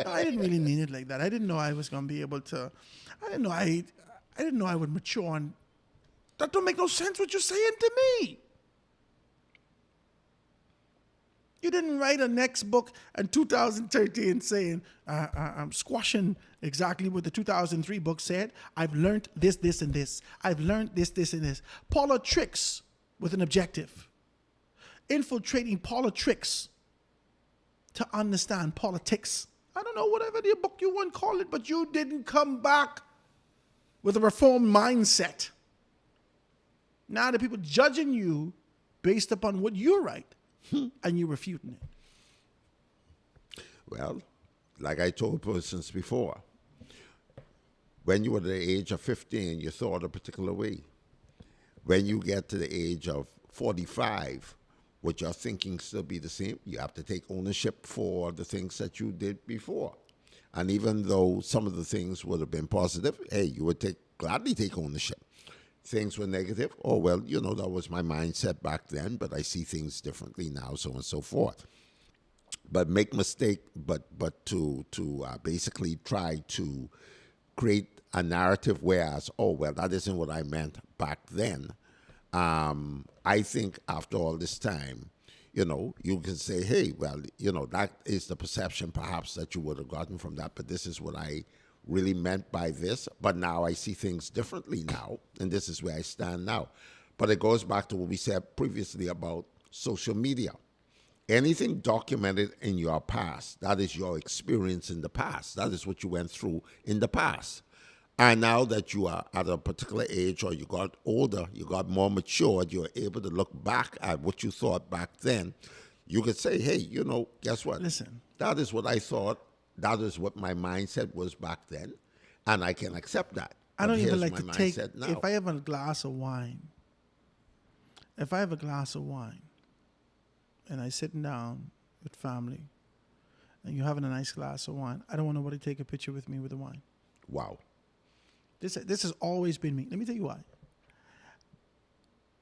I didn't really mean it like that. I didn't know I was going to be able to, I didn't know I would mature. And that don't make no sense what you're saying to me. You didn't write a next book in 2013 saying, I'm squashing exactly what the 2003 book said. I've learned this, this, and this. I've learned this, this, and this. Politics with an objective. Infiltrating politics to understand politics. I don't know, whatever the book you want to call it, but you didn't come back with a reform mindset. Now the people judging you based upon what you write. And you're refuting it. Well, like I told persons before, when you were the age of 15, you thought a particular way. When you get to the age of 45, would your thinking still be the same? You have to take ownership for the things that you did before. And even though some of the things would have been positive, hey, you would gladly take ownership. Things were negative. Oh, well, that was my mindset back then, but I see things differently now, so on and so forth. But make mistake, but to basically try to create a narrative, whereas, oh, well, that isn't what I meant back then. I think after all this time, you can say, hey, well, that is the perception perhaps that you would have gotten from that, but this is what I really meant by this. But now I see things differently now, and this is where I stand now. But it goes back to what we said previously about social media. Anything documented in your past, that is your experience in the past. That is what you went through in the past. And now that you are at a particular age, or you got older, you got more matured, you're able to look back at what you thought back then. You could say, hey, guess what? Listen. That is what I thought. That is what my mindset was back then. And I can accept that. I don't But even here's like my to take, mindset now. if I have a glass of wine, and I sitting down with family, and you're having a nice glass of wine, I don't want nobody to take a picture with me with the wine. Wow. This has always been me. Let me tell you why.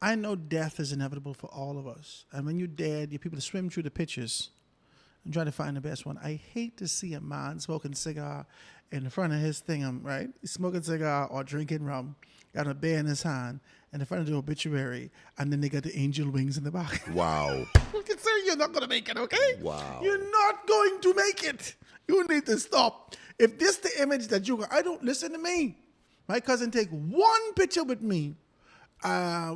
I know death is inevitable for all of us. And when you're dead, you people swim through the pictures and try to find the best one. I hate to see a man smoking cigar in front of his thing, right? He's smoking cigar or drinking rum, got a bear in his hand, and in front of the obituary, and then they got the angel wings in the back. Wow. Sir, you're not going to make it, okay? Wow. You're not going to make it. You need to stop. If this the image that listen to me. My cousin take one picture with me.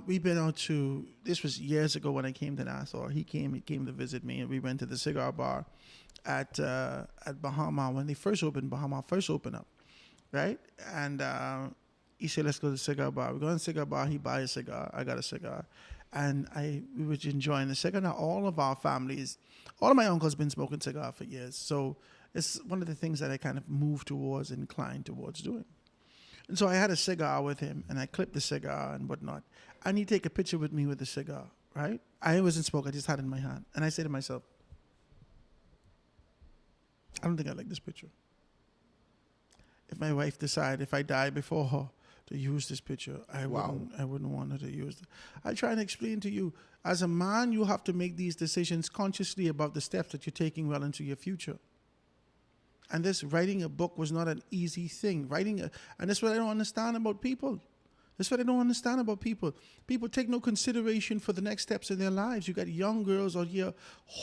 We've been out to, this was years ago when I came to Nassau. He came to visit me, and we went to the cigar bar at Bahama when Bahama first opened up, right? And he said, let's go to the cigar bar. We go to the cigar bar, he buy a cigar, I got a cigar. And we were enjoying the cigar. Now, all of my uncles been smoking cigar for years. So it's one of the things that I kind of inclined towards doing. And so I had a cigar with him, and I clipped the cigar and whatnot. And he take a picture with me with the cigar, right? I wasn't smoking, I just had it in my hand. And I say to myself, I don't think I like this picture. If my wife decide, if I die before her, to use this picture, I wouldn't want her to use it. I try and explain to you, as a man, you have to make these decisions consciously about the steps that you're taking well into your future. And this writing a book was not an easy thing. And that's what I don't understand about people. People take no consideration for the next steps in their lives. You got young girls out here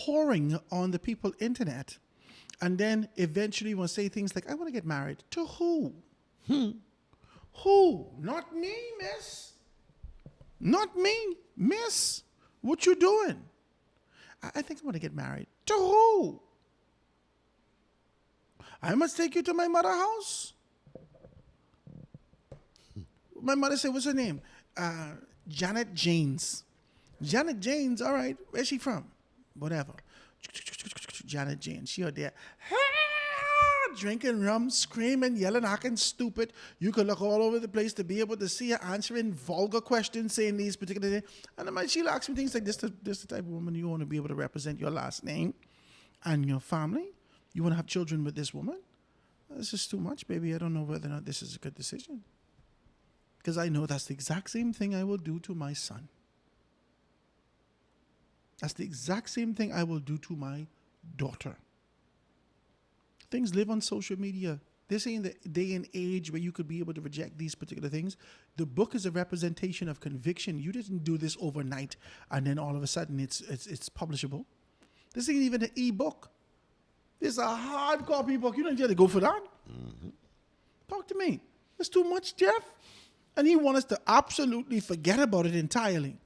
whoring on the people internet. And then eventually want to say things like, I want to get married. To who? Who? Not me, miss. Not me, miss. What you doing? I think I want to get married. To who? I must take you to my mother's house. My mother said, what's her name? Janet Janes. Janet Janes, all right. Where's she from? Whatever. Janet Janes. She out there drinking rum, screaming, yelling, acting stupid. You could look all over the place to be able to see her answering vulgar questions, saying these particular things. And then she'll ask me things like, this the type of woman you want to be able to represent your last name and your family? You want to have children with this woman? This is too much, baby. I don't know whether or not this is a good decision. Because I know that's the exact same thing I will do to my son. That's the exact same thing I will do to my daughter. Things live on social media. This ain't the day and age where you could be able to reject these particular things. The book is a representation of conviction. You didn't do this overnight and then all of a sudden it's publishable. This ain't even an e-book. This is a hard copy book. You don't get to go for that. Mm-hmm. Talk to me. It's too much, Jeff. And he wants us to absolutely forget about it entirely.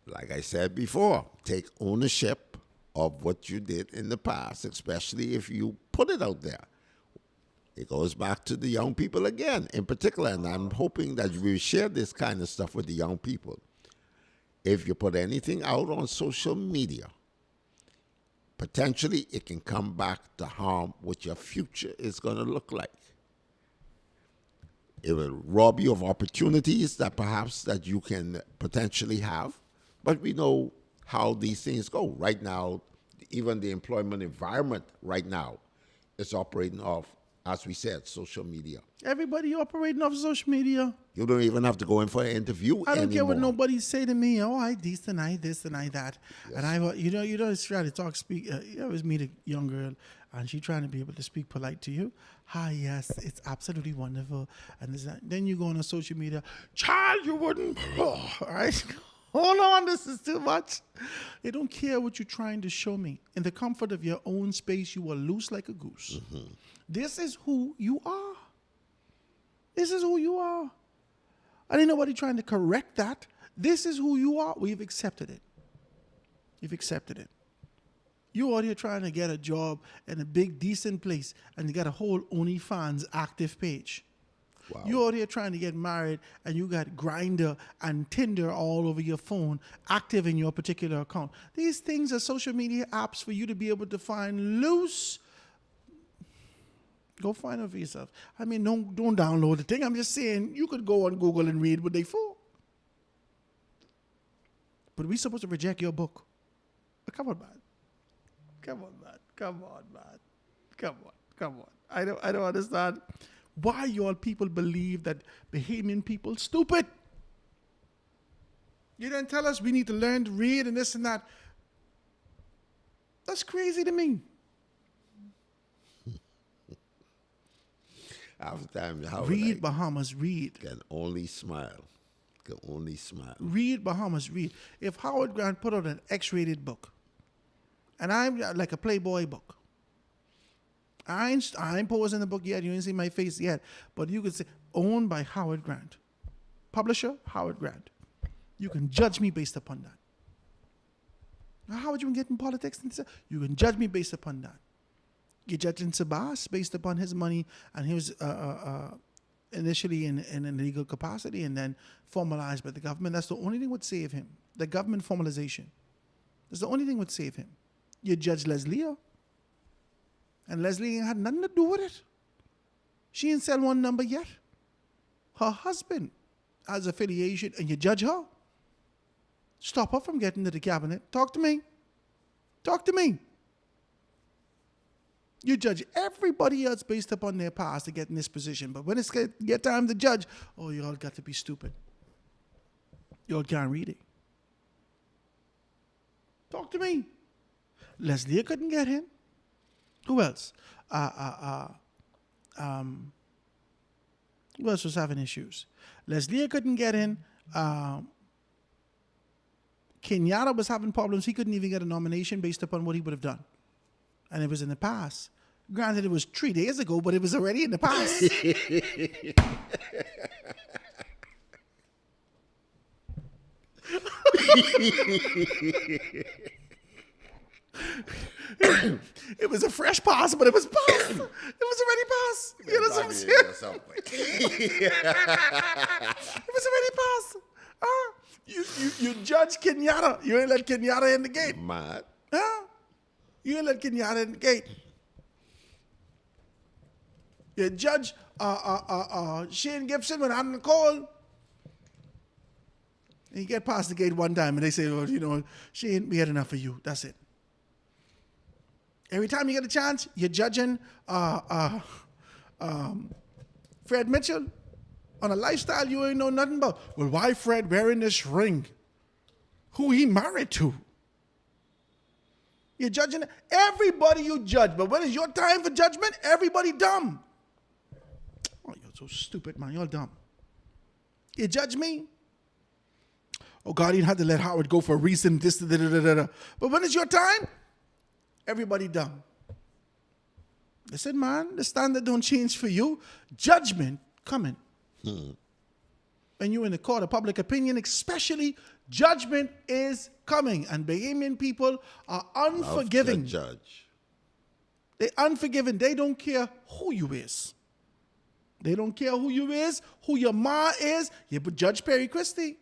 Like I said before, take ownership of what you did in the past, especially if you put it out there. It goes back to the young people again, in particular, and I'm hoping that we share this kind of stuff with the young people. If you put anything out on social media, potentially it can come back to harm what your future is going to look like. It will rob you of opportunities that perhaps that you can potentially have. But we know how these things go. Right now, even the employment environment right now is operating off, as we said, social media. Everybody operating off social media. You don't even have to go in for an interview I don't care what anymore. nobody say to me. Oh, I this and I that, and I, you know, try to talk, speak. You always meet a young girl, and she trying to be able to speak polite to you. Hi, yes, it's absolutely wonderful, and this, that. Then you go on social media, child, you wouldn't. All right, hold on, this is too much. They don't care what you're trying to show me. In the comfort of your own space, you are loose like a goose. This is who you are. This is who you are. And ain't nobody trying to correct that. This is who you are. We've accepted it. You've accepted it. You out here trying to get a job in a big, decent place, and you got a whole OnlyFans active page. Wow. You out here trying to get married, and you got Grindr and Tinder all over your phone, active in your particular account. These things are social media apps for you to be able to find loose. Go find it for yourself. I mean, don't download the thing. I'm just saying you could go on Google and read what they for. But we supposed to reject your book. Come on, man. Come on, man. Come on, man. Come on. Come on. I don't understand why y'all people believe that Bahamian people stupid. You didn't tell us we need to learn to read and this and that. That's crazy to me. Half the time, Howard, Read, Bahamas, read. can only smile. Can only smile. Read, Bahamas, read. If Howard Grant put out an X-rated book, and I'm like a Playboy book, I ain't posing the book yet. You ain't seen my face yet. But you could say, owned by Howard Grant. Publisher, Howard Grant. You can judge me based upon that. Now, how would you get in politics? You can judge me based upon that. You're judging Sabas based upon his money and he was initially in a legal capacity and then formalized by the government. That's the only thing that would save him. The government formalization. That's the only thing that would save him. You judge Leslie, and Leslie had nothing to do with it. She didn't sell one number yet. Her husband has affiliation, and you judge her. Stop her from getting to the cabinet. Talk to me. Talk to me. You judge everybody else based upon their past to get in this position. But when it's get time to judge, oh, you all got to be stupid. You all can't read it. Talk to me. Leslie couldn't get in. Who else? Who else was having issues? Leslie couldn't get in. Kenyatta was having problems. He couldn't even get a nomination based upon what he would have done. And it was in the past. Granted, it was 3 days ago, but it was already in the past. It was a fresh pass, but it was past. It was already past. You know what I'm saying? It was already past. You judge Kenyatta. You ain't let Kenyatta in the gate. Mad. Huh? You ain't let Kenyatta in the gate. You judge Shane Gibson when I'm call. And you get past the gate one time and they say, well, you know, Shane, we had enough of you. That's it. Every time you get a chance, you're judging Fred Mitchell on a lifestyle you ain't know nothing about. Well, why Fred wearing this ring? Who he married to? You're judging everybody you judge, but when it's your time for judgment, everybody dumb. Oh, you're so stupid, man. You're dumb. You judge me? Oh, God, he had to let Howard go for a reason, this, da, da, da, da, da. But when it's your time, everybody dumb. Listen, man, the standard don't change for you. Judgment coming. And you in the court of public opinion, especially, judgment is coming. And Bahamian people are unforgiving. Judge. They're unforgiving. They don't care who you is. They don't care who you is, who your ma is. You but Judge Perry Christie.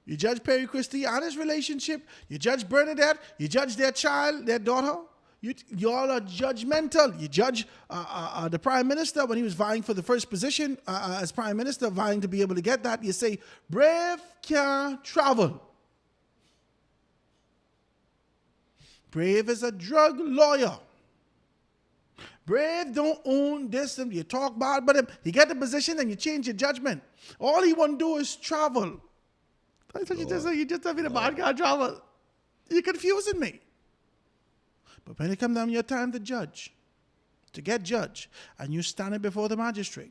You judge Perry Christie and his relationship. You judge Bernadette. You judge their child, their daughter. You all are judgmental. You judge the Prime Minister when he was vying for the first position as Prime Minister, vying to be able to get that. You say, brave can't travel. Brave is a drug lawyer. Brave don't own this, and you talk bad about him. You get the position and you change your judgment. All he want to do is travel. That's what you just tell me the bad guy travel. You're confusing me. But when it comes down to your time to judge, to get judged, and you standing before the magistrate,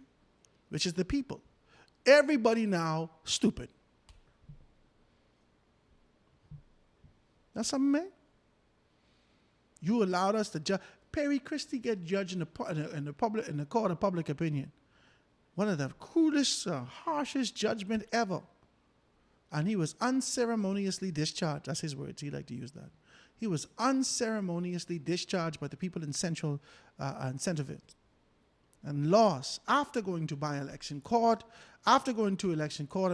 which is the people, everybody now stupid. That's something, man. You allowed us to judge. Perry Christie get judged in the court of public opinion. One of the coolest, harshest judgment ever. And he was unceremoniously discharged. That's his words. He liked to use that. He was unceremoniously discharged by the people in Centreville and lost after going to by-election court. After going to election court,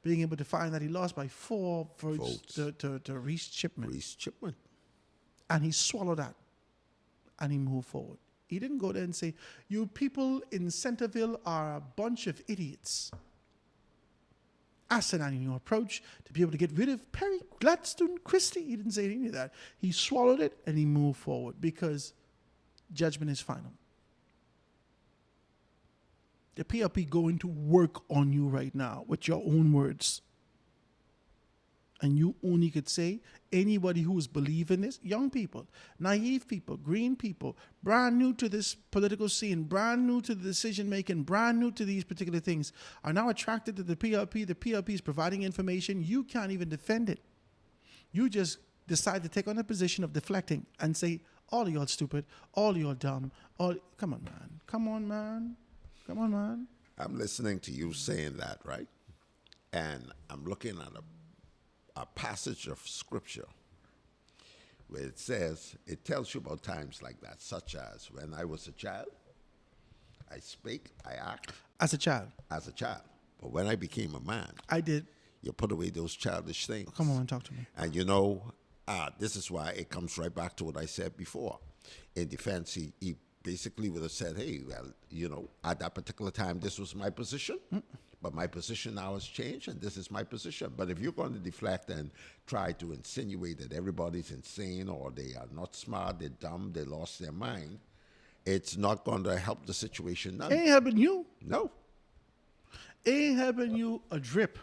being able to find that he lost by 4 votes to Reese Chipman. Reese Chipman. And he swallowed that. And he moved forward. He didn't go there and say, you people in Centreville are a bunch of idiots. Asinine your approach to be able to get rid of Perry Gladstone Christie. He didn't say any of that. He swallowed it and he moved forward because judgment is final. The PLP going to work on you right now with your own words. And you only could say anybody who is believing this, young people, naive people, green people, brand new to this political scene, brand new to the decision making, brand new to these particular things, are now attracted to the PLP. The PLP is providing information. You can't even defend it. You just decide to take on a position of deflecting and say, all of y'all stupid, all of y'all dumb, come on, man. Come on, man. Come on, man. I'm listening to you saying that, right? And I'm looking at a passage of scripture where it tells you about times like that, such as when I was a child, I spake, I act. As a child. As a child. But when I became a man, I did. You put away those childish things. Come on and talk to me. And this is why it comes right back to what I said before. In defense, he basically would have said, hey, well, at that particular time, this was my position. But my position now has changed, and this is my position. But if you're going to deflect and try to insinuate that everybody's insane or they are not smart, they're dumb, they lost their mind, it's not going to help the situation none. Ain't helping you. No. Ain't helping you a drip.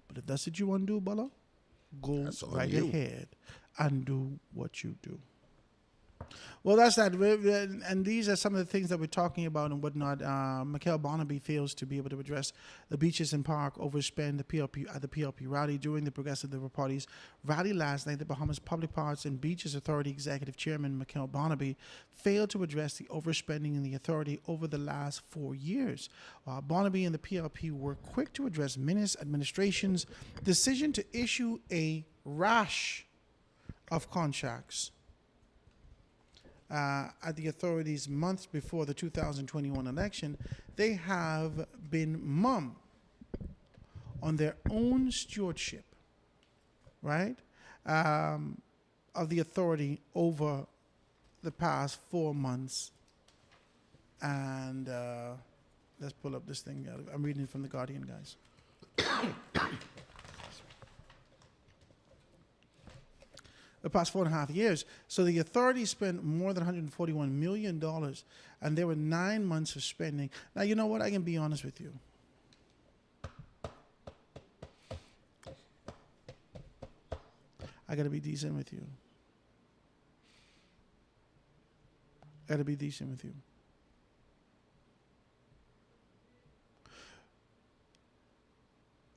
But if that's what you want to do, Bala, go right ahead and do what you do. Well, that's that. And these are some of the things that we're talking about and whatnot. Mikhail Barnaby fails to be able to address the beaches and park overspend at the PLP rally during the Progressive Liberal Party's rally last night. The Bahamas Public Parks and Beaches Authority Executive Chairman Mikhail Barnaby failed to address the overspending in the authority over the last 4 years. While Barnaby and the PLP were quick to address Minnis administration's decision to issue a rash of contracts at the authorities months before the 2021 election, they have been mum on their own stewardship, right, of the authority over the past 4 months. And let's pull up this thing. I'm reading it from The Guardian, guys. The past 4.5 years. So the authority spent more than $141 million, and there were 9 months of spending. Now, you know what? I can be honest with you. I got to be decent with you.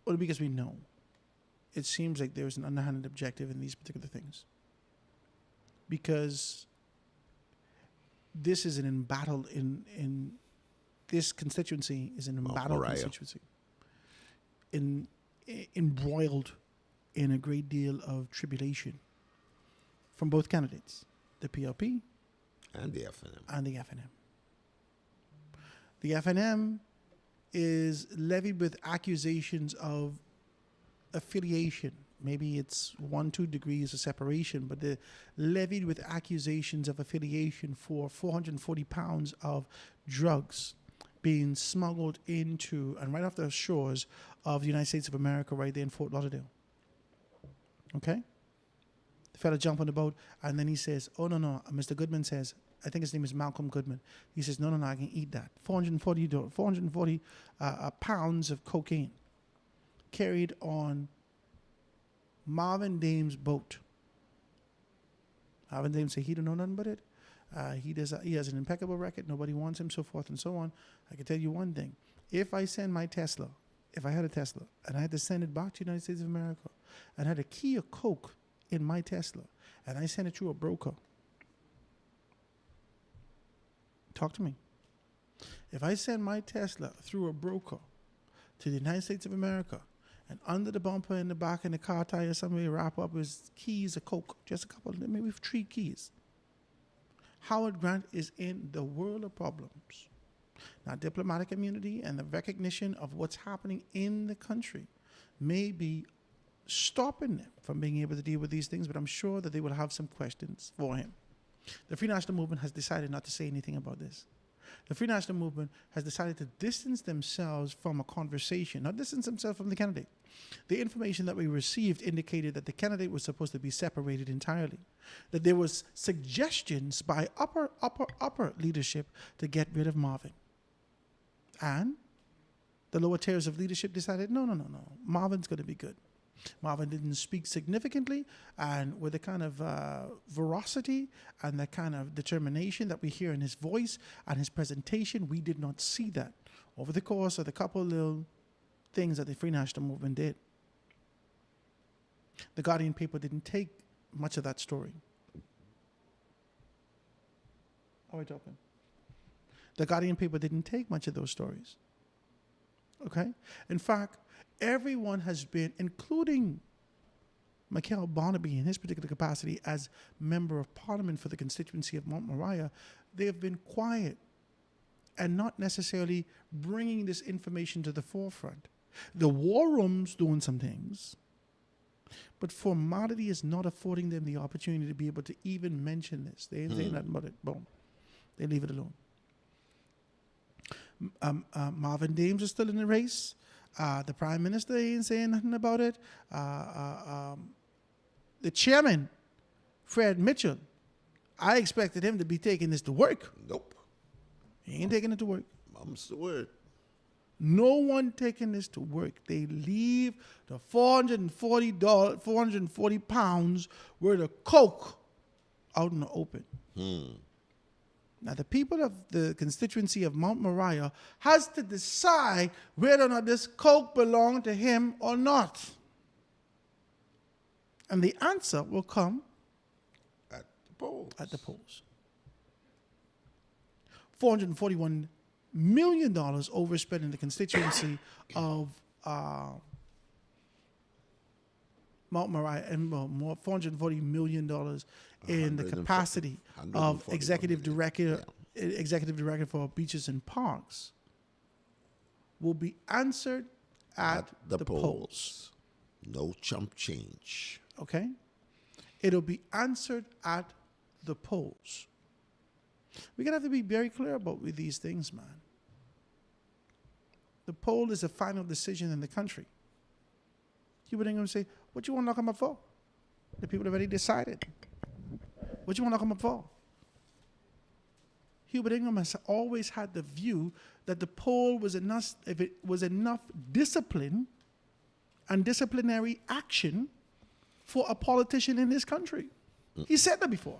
Well, because we know. It seems like there's an underhanded objective in these particular things. Because this is an embattled in this constituency is an embattled constituency. Embroiled in a great deal of tribulation from both candidates, the PLP and the FNM. The FNM is levied with accusations of affiliation. Maybe it's 1-2 degrees of separation, but they're levied with accusations of affiliation for 440 pounds of drugs being smuggled into and right off the shores of the United States of America right there in Fort Lauderdale. Okay? fella jump on the boat, and then he says, "Oh no!" Mr. Goodman says, I think his name is Malcolm Goodman. He says, "No, I can eat that." 440 pounds of cocaine carried on Marvin Dame's boat. Marvin Dame said he don't know nothing but it. He has an impeccable record. Nobody wants him, so forth and so on. I can tell you one thing: if I send my Tesla, if I had a Tesla and I had to send it back to the United States of America, and had a key of coke in my Tesla, and I sent it through a broker, talk to me. If I send my Tesla through a broker to the United States of America, and under the bumper in the back in the car tire, somebody wrap up his keys of coke, just a couple, maybe 3 keys. Howard Grant is in the world of problems. Now, diplomatic immunity and the recognition of what's happening in the country may be stopping them from being able to deal with these things, but I'm sure that they will have some questions for him. The Free National Movement has decided not to say anything about this. The Free National Movement has decided to distance themselves from a conversation, not distance themselves from the candidate. The information that we received indicated that the candidate was supposed to be separated entirely, that there was suggestions by upper leadership to get rid of Marvin. And the lower tiers of leadership decided, no, Marvin's going to be good. Marvin didn't speak significantly, and with the kind of veracity and the kind of determination that we hear in his voice and his presentation, we did not see that over the course of the couple little things that the Free National Movement did. The Guardian paper didn't take much of that story. Are we talking? The Guardian paper didn't take much of those stories. Okay? In fact, everyone has been, including Michael Barnaby in his particular capacity as Member of Parliament for the constituency of Mount Moriah, they have been quiet and not necessarily bringing this information to the forefront. The war room's doing some things, but formality is not affording them the opportunity to be able to even mention this. They ain't saying nothing about it. Boom. They leave it alone. Marvin Dames is still in the race. The Prime Minister ain't saying nothing about it. The chairman, Fred Mitchell, I expected him to be taking this to work. Nope. He ain't taking it to work. Mum's the word. No one taking this to work. They leave the $440 pounds worth of coke out in the open. Now, the people of the constituency of Mount Moriah has to decide whether or not this coke belonged to him or not. And the answer will come At the polls. at the polls. $441 million overspent in the constituency of Mount Moriah, and more $440 million in the capacity of executive director for beaches and parks will be answered at the polls. No chump change. Okay? It'll be answered at the polls. We're going to have to be very clear about with these things, man. The poll is a final decision in the country. You wouldn't going to say, what you want to knock them up for? The people already decided. What you want to knock them up for? Hubert Ingham has always had the view that the poll was enough, if it was enough discipline and disciplinary action for a politician in this country. He said that before.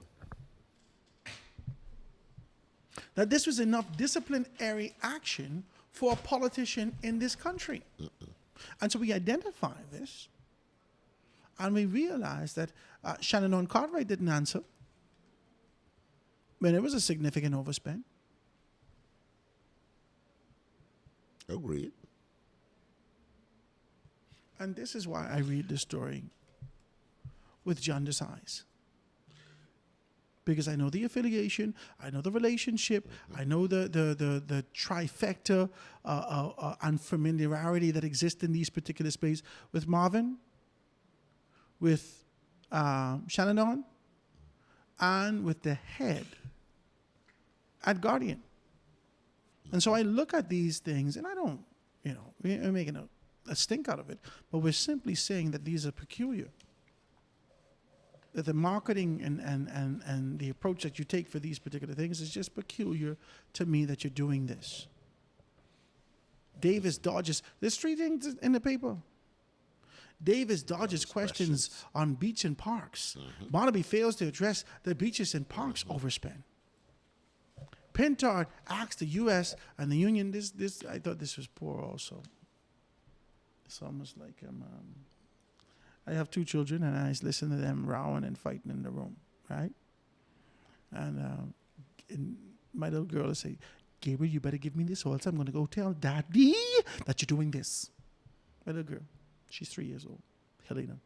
That this was enough disciplinary action for a politician in this country. And so we identify this, and we realize that Shannon Cartwright didn't answer when it was a significant overspend. Agreed. And this is why I read this story with jaundiced eyes. Because I know the affiliation, I know the relationship, I know the trifecta and familiarity that exists in these particular spaces with Marvin, with Shannon, and with the head at Guardian. And so I look at these things, and I don't, we're making a stink out of it, but we're simply saying that these are peculiar. that the marketing and the approach that you take for these particular things is just peculiar to me that you're doing this. Davis dodges. There's 3 things in the paper. Davis dodges questions on beach and parks. Barnaby fails to address the beaches and parks overspend. Pintard asks the U.S. and the Union. This I thought this was poor also. It's almost like I have 2 children and I listen to them rowing and fighting in the room, right? And my little girl will say, Gabriel, you better give me this or else I'm going to go tell Daddy that you're doing this. My little girl, she's 3 years old, Helena.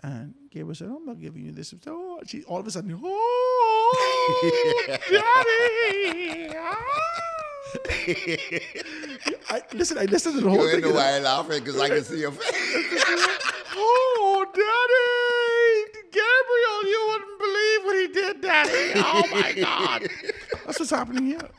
And Gabriel said, I'm not giving you this. Oh, she all of a sudden, oh, Daddy. I listened to the whole thing. You know why I'm laughing? Because I can see your face. Oh, Daddy. Gabriel, you wouldn't believe what he did, Daddy. Oh, my God. That's what's happening here.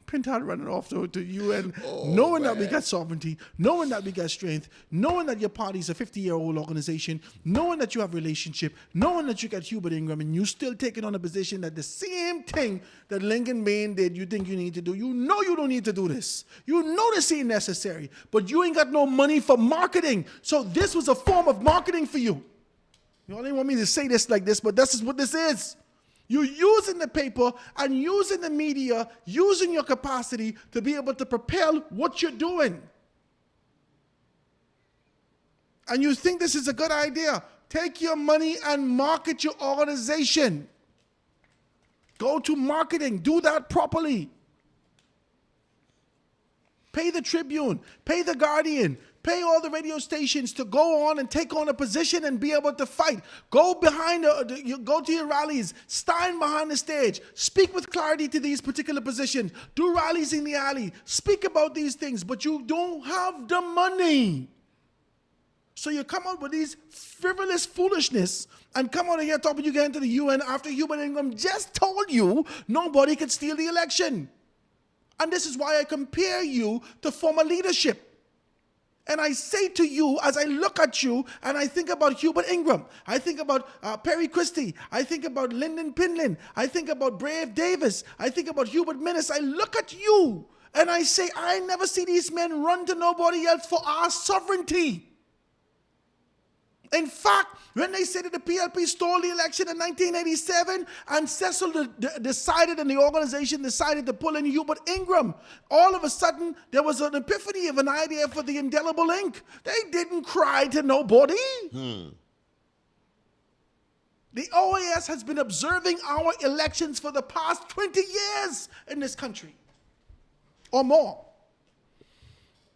Pintard running off to UN, knowing that we got sovereignty, knowing that we got strength, knowing that your party's a 50-year-old organization, knowing that you have relationship, knowing that you got Hubert Ingram, and you still taking on a position that the same thing that Lincoln Bain did, you think you need to do. You know you don't need to do this. You know this ain't necessary, but you ain't got no money for marketing. So this was a form of marketing for you. You only want me to say this like this, but this is what this is. You're using the paper and using the media, using your capacity to be able to propel what you're doing. And you think this is a good idea. Take your money and market your organization. Go to marketing. Do that properly. Pay the Tribune. Pay the Guardian. Pay all the radio stations to go on and take on a position and be able to fight. Go behind, go to your rallies. Stand behind the stage. Speak with clarity to these particular positions. Do rallies in the alley. Speak about these things, but you don't have the money. So you come out with these frivolous foolishness and come out of here talking you get into the UN after Hubert Ingram just told you nobody could steal the election. And this is why I compare you to former leadership. And I say to you, as I look at you, and I think about Hubert Ingram, I think about Perry Christie, I think about Lyndon Pinlin, I think about Brave Davis, I think about Hubert Minnis. I look at you, and I say, I never see these men run to nobody else for our sovereignty. In fact, when they said that the PLP stole the election in 1987 and Cecil decided and the organization decided to pull in Hubert Ingram, all of a sudden there was an epiphany of an idea for the indelible ink. They didn't cry to nobody. The OAS has been observing our elections for the past 20 years in this country or more.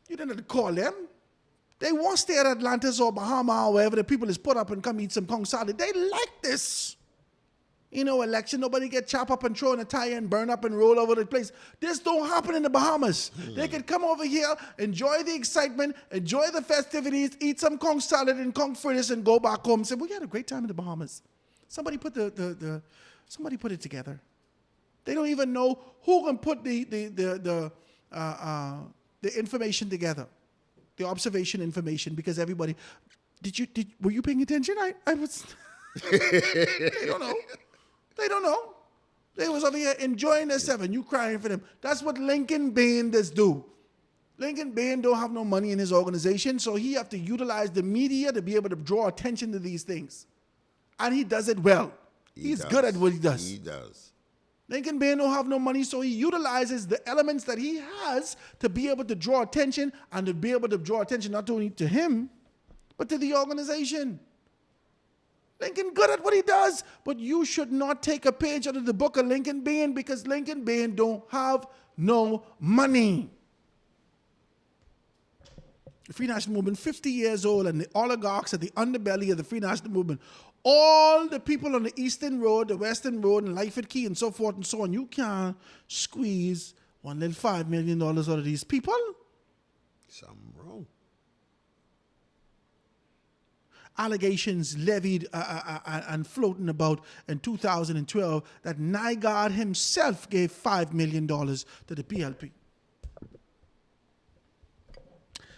You didn't have to call them. They want to stay at Atlantis or Bahama or wherever the people is put up and come eat some Kong salad. They like this. You know, election, nobody get chopped up and thrown in a tire and burn up and roll over the place. This don't happen in the Bahamas. They could come over here, enjoy the excitement, enjoy the festivities, eat some Kong salad and Kong fritters and go back home and say, we had a great time in the Bahamas. Somebody put somebody put it together. They don't even know who can put the information together. The observation information, because everybody, were you paying attention? I was, they don't know. They don't know. They was over here enjoying their 7, you crying for them. That's what Lincoln Bain does do. Lincoln Bain don't have no money in his organization, so he have to utilize the media to be able to draw attention to these things. And he does it well. He's good at what he does. He does. Lincoln Bain don't have no money, so he utilizes the elements that he has to be able to draw attention and to be able to draw attention not only to him, but to the organization. Lincoln good at what he does, but you should not take a page out of the book of Lincoln Bain because Lincoln Bain don't have no money. The Free National Movement, 50 years old, and the oligarchs at the underbelly of the Free National Movement, all the people on the Eastern Road, the Western Road, and Lyford Key, and so forth and so on, you can't squeeze one little $5 million out of these people. Something wrong. Allegations levied and floating about in 2012 that Nygaard himself gave $5 million to the PLP.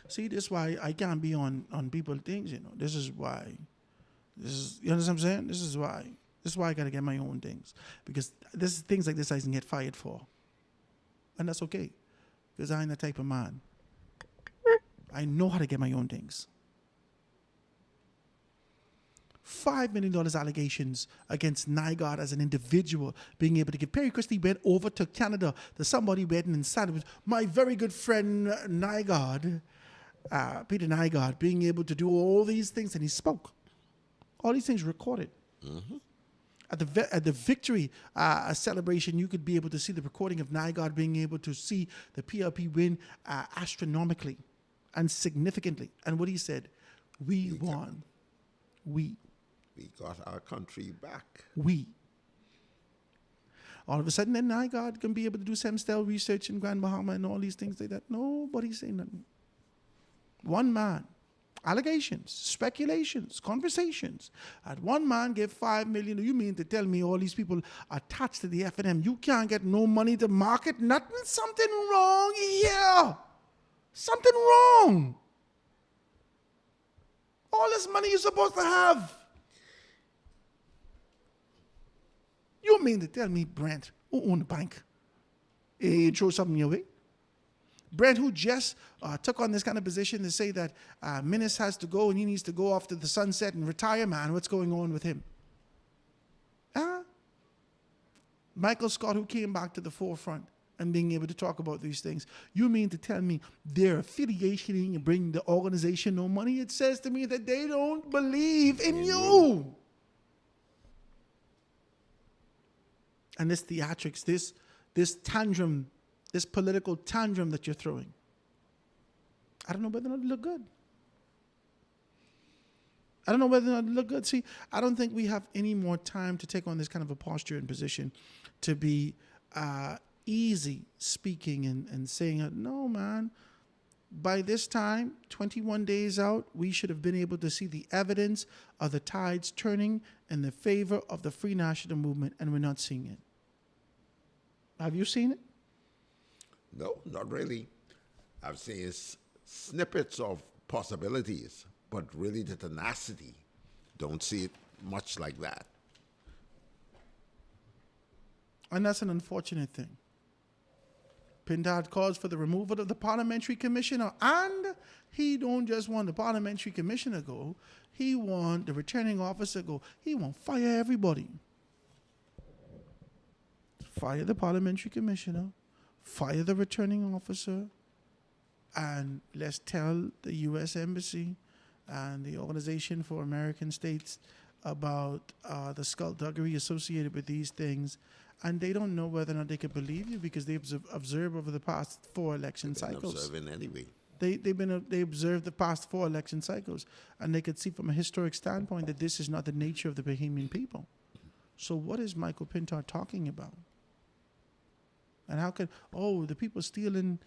See, this is why I can't be on people things, you know. This is why You understand what I'm saying? This is why. This is why I got to get my own things. Because this things like this I can get fired for. And that's okay. Because I ain't that type of man. I know how to get my own things. $5 million allegations against Nygaard as an individual being able to give. Perry Christie went over to Canada to somebody wedding in Sandwich. My very good friend Nygaard, Peter Nygaard, being able to do all these things, and he spoke. All these things recorded. Mm-hmm. At the victory celebration, you could be able to see the recording of Nygaard being able to see the PLP win astronomically and significantly. And what he said, we won. We got our country back. All of a sudden, then Nygaard can be able to do STEM research in Grand Bahama and all these things like that. Nobody's saying nothing. One man. Allegations, speculations, conversations. And one man gave $5 million. You mean to tell me all these people attached to the FNM, you can't get no money to market nothing? Something wrong here. Something wrong. All this money you're supposed to have. You mean to tell me, Brent, who own the bank, throw something your way? Brent, who just took on this kind of position to say that Minnis has to go and he needs to go off to the sunset and retire, man. What's going on with him? Michael Scott, who came back to the forefront and being able to talk about these things. You mean to tell me their affiliation and bring the organization no money? It says to me that they don't believe in you. And this theatrics, this tantrum, this political tantrum that you're throwing, I don't know whether or not it look good. I don't know whether or not it look good. See, I don't think we have any more time to take on this kind of a posture and position to be easy speaking and saying, no, man, by this time, 21 days out, we should have been able to see the evidence of the tides turning in the favor of the Free National Movement, and we're not seeing it. Have you seen it? No, not really. I've seen snippets of possibilities, but really the tenacity, don't see it much like that. And that's an unfortunate thing. Pintard calls for the removal of the parliamentary commissioner, and he don't just want the parliamentary commissioner go, he want the returning officer go. He want fire everybody. Fire the parliamentary commissioner, fire the returning officer, and let's tell the U.S. Embassy and the Organization for American States about the skullduggery associated with these things. And they don't know whether or not they can believe you because they've observed over the past 4 election cycles. Observing anyway. They observed the past 4 election cycles, and they could see from a historic standpoint that this is not the nature of the Bahamian people. So what is Michael Pintard talking about? And how can, the people stealing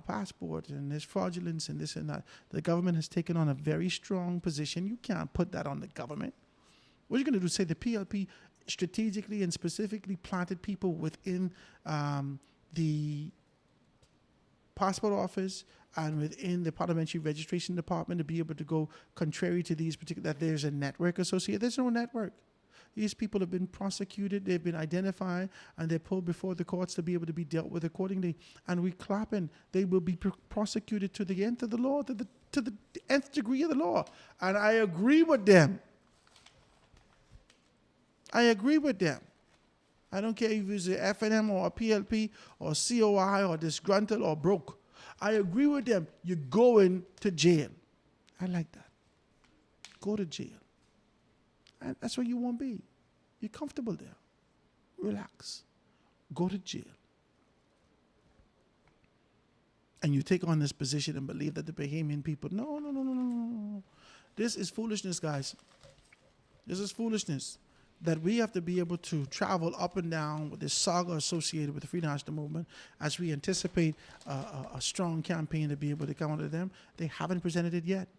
passports and there's fraudulence and this and that. The government has taken on a very strong position. You can't put that on the government. What are you going to do? Say the PLP strategically and specifically planted people within the passport office and within the parliamentary registration department to be able to go contrary to these particular, that there's a network associated. There's no network. These people have been prosecuted, they've been identified, and they're pulled before the courts to be able to be dealt with accordingly. And we clapping. They will be prosecuted to the end of the law, to the nth degree of the law. And I agree with them. I don't care if it's a FNM or a PLP or COI or disgruntled or broke. I agree with them. You're going to jail. I like that. Go to jail. And that's where you won't be. You're comfortable there. Relax. Go to jail. And you take on this position and believe that the Bahamian people, no. This is foolishness, guys. This is foolishness. That we have to be able to travel up and down with this saga associated with the Free National Movement as we anticipate a strong campaign to be able to come out of them. They haven't presented it yet.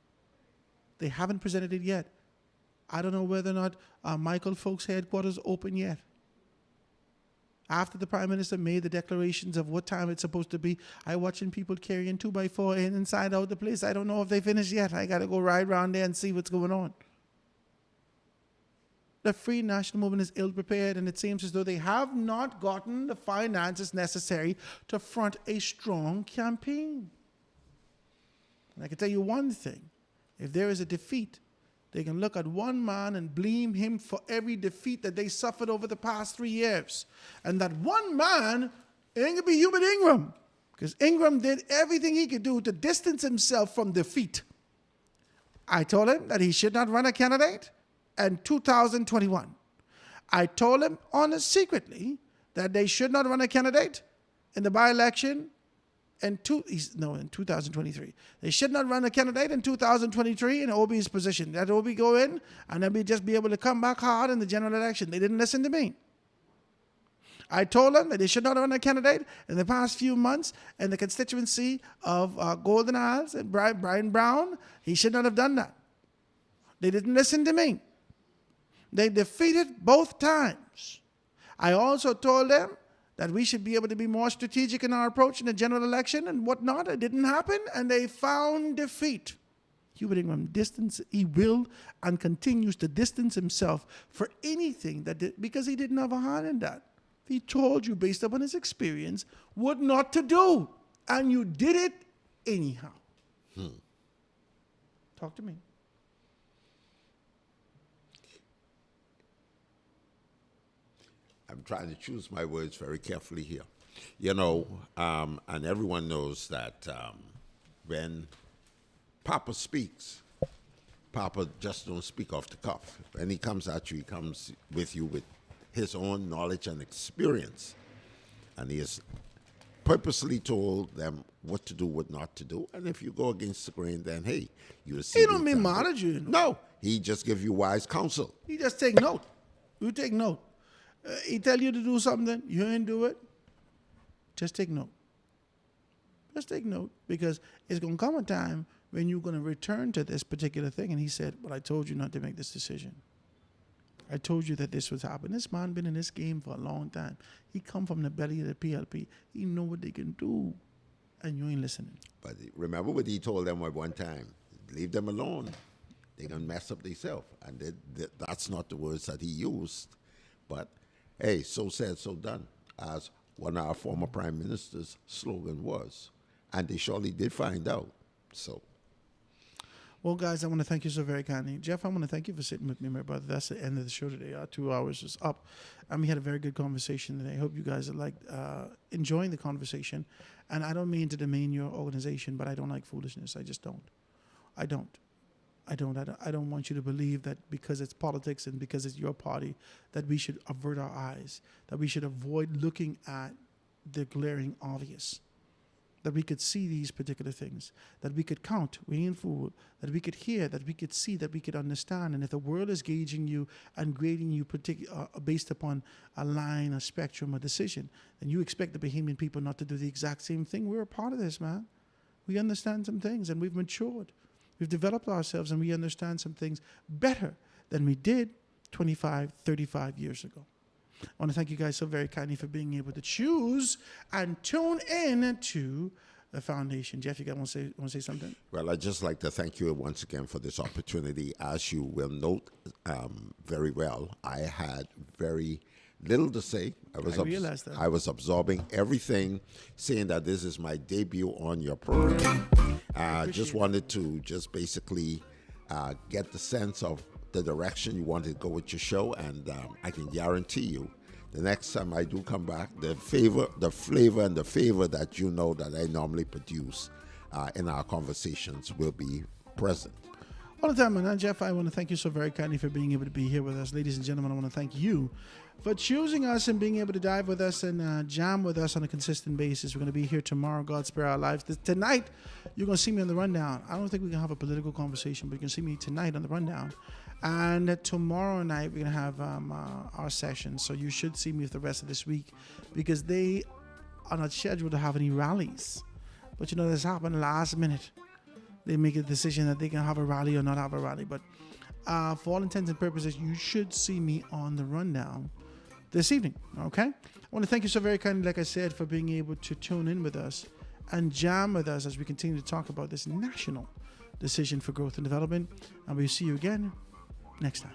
I don't know whether or not Michael Folks' headquarters open yet. After the Prime Minister made the declarations of what time it's supposed to be, I'm watching people carrying 2x4 inside out the place. I don't know if they finished yet. I got to go ride around there and see what's going on. the Free National Movement is ill prepared, and it seems as though they have not gotten the finances necessary to front a strong campaign. And I can tell you one thing. If there is a defeat, they can look at one man and blame him for every defeat that they suffered over the past 3 years. And that one man ain't going to be Hubert Ingram, because Ingram did everything he could do to distance himself from defeat. I told him that he should not run a candidate in 2021. I told him secretly that they should not run a candidate in the by-election in 2023. They should not run a candidate in 2023 in OB's position. That OB go in and then we just be able to come back hard in the general election. They didn't listen to me. I told them that they should not run a candidate in the past few months in the constituency of Golden Isles and Brian Brown. He should not have done that. They didn't listen to me. They defeated both times. I also told them that we should be able to be more strategic in our approach in the general election and whatnot. It didn't happen, and they found defeat. Hubert Ingram he will and continues to distance himself for anything because he didn't have a hand in that. He told you, based upon his experience, what not to do, and you did it anyhow. Talk to me. I'm trying to choose my words very carefully here. You know, and everyone knows that when Papa speaks, Papa just don't speak off the cuff. When he comes at you, he comes with you with his own knowledge and experience. And he has purposely told them what to do, what not to do. And if you go against the grain, then hey, you'll see. He don't be mad at you. No, he just give you wise counsel. He just take note. You take note. He tell you to do something, you ain't do it. Just take note. Just take note, because it's going to come a time when you're going to return to this particular thing. And he said, "But I told you not to make this decision. I told you that this was happening." This man been in this game for a long time. He come from the belly of the PLP. He know what they can do, and you ain't listening. But remember what he told them at one time: leave them alone. They gonna mess up themselves. And that's not the words that he used. But hey, so said, so done, as one of our former prime minister's slogan was. And they surely did find out. So. Well, guys, I want to thank you so very kindly. Jeff, I want to thank you for sitting with me, my brother. That's the end of the show today. Our 2 hours is up. And we had a very good conversation today. I hope you guys are enjoying the conversation. And I don't mean to demean your organization, but I don't like foolishness. I just don't. I don't want you to believe that because it's politics and because it's your party that we should avert our eyes, that we should avoid looking at the glaring obvious, that we could see these particular things, that we could count, we ain't fool, that we could hear, that we could see, that we could understand. And if the world is gauging you and grading you based upon a line, a spectrum, a decision, then you expect the Bahamian people not to do the exact same thing. We're a part of this, man. We understand some things and we've matured. We've developed ourselves and we understand some things better than we did 25, 35 years ago. I want to thank you guys so very kindly for being able to choose and tune in to the foundation. Jeff, you guys want to say something? Well, I'd just like to thank you once again for this opportunity. As you will note very well, I had very little to say. I realized that. I was absorbing everything, saying that this is my debut on your program. Just wanted to basically get the sense of the direction you wanted to go with your show, and I can guarantee you the next time I do come back, the flavor and the favor that you know that I normally produce in our conversations will be present. All the time, man. Jeff, I want to thank you so very kindly for being able to be here with us. Ladies and gentlemen, I want to thank you for choosing us and being able to dive with us and jam with us on a consistent basis. We're going to be here tomorrow. God spare our lives. Tonight, you're going to see me on the rundown. I don't think we can have a political conversation, but you can see me tonight on the rundown. And tomorrow night, we're going to have our session. So you should see me for the rest of this week, because they are not scheduled to have any rallies. But you know, this happened last minute. They make a decision that they can have a rally or not have a rally. But for all intents and purposes, you should see me on the rundown this evening, okay? I want to thank you so very kindly, like I said, for being able to tune in with us and jam with us as we continue to talk about this national decision for growth and development. And we'll see you again next time.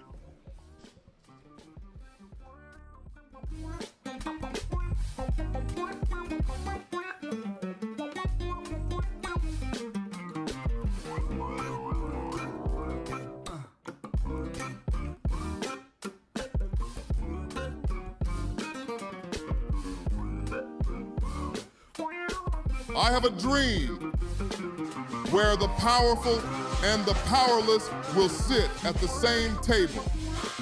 I have a dream where the powerful and the powerless will sit at the same table,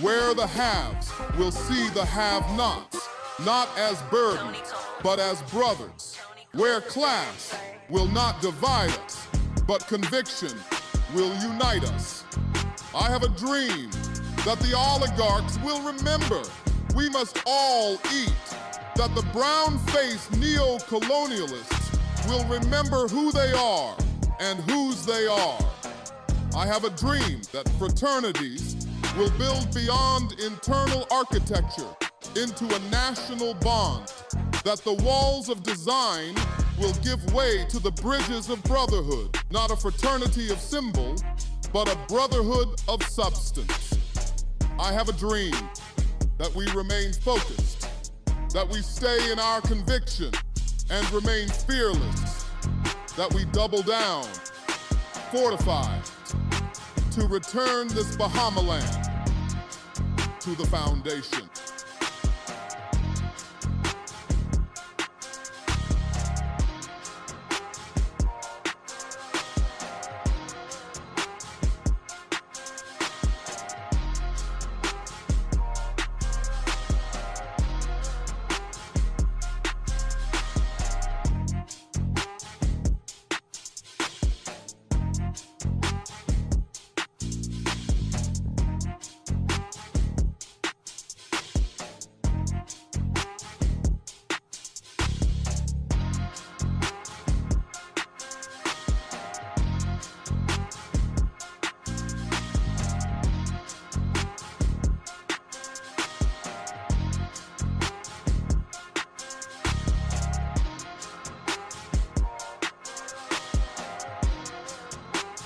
where the haves will see the have-nots, not as burdens, but as brothers, where class will not divide us, but conviction will unite us. I have a dream that the oligarchs will remember we must all eat, that the brown-faced neo-colonialists will remember who they are and whose they are. I have a dream that fraternities will build beyond internal architecture into a national bond, that the walls of design will give way to the bridges of brotherhood, not a fraternity of symbol, but a brotherhood of substance. I have a dream that we remain focused, that we stay in our conviction and remain fearless, that we double down, fortified, to return this Bahama land to the foundation.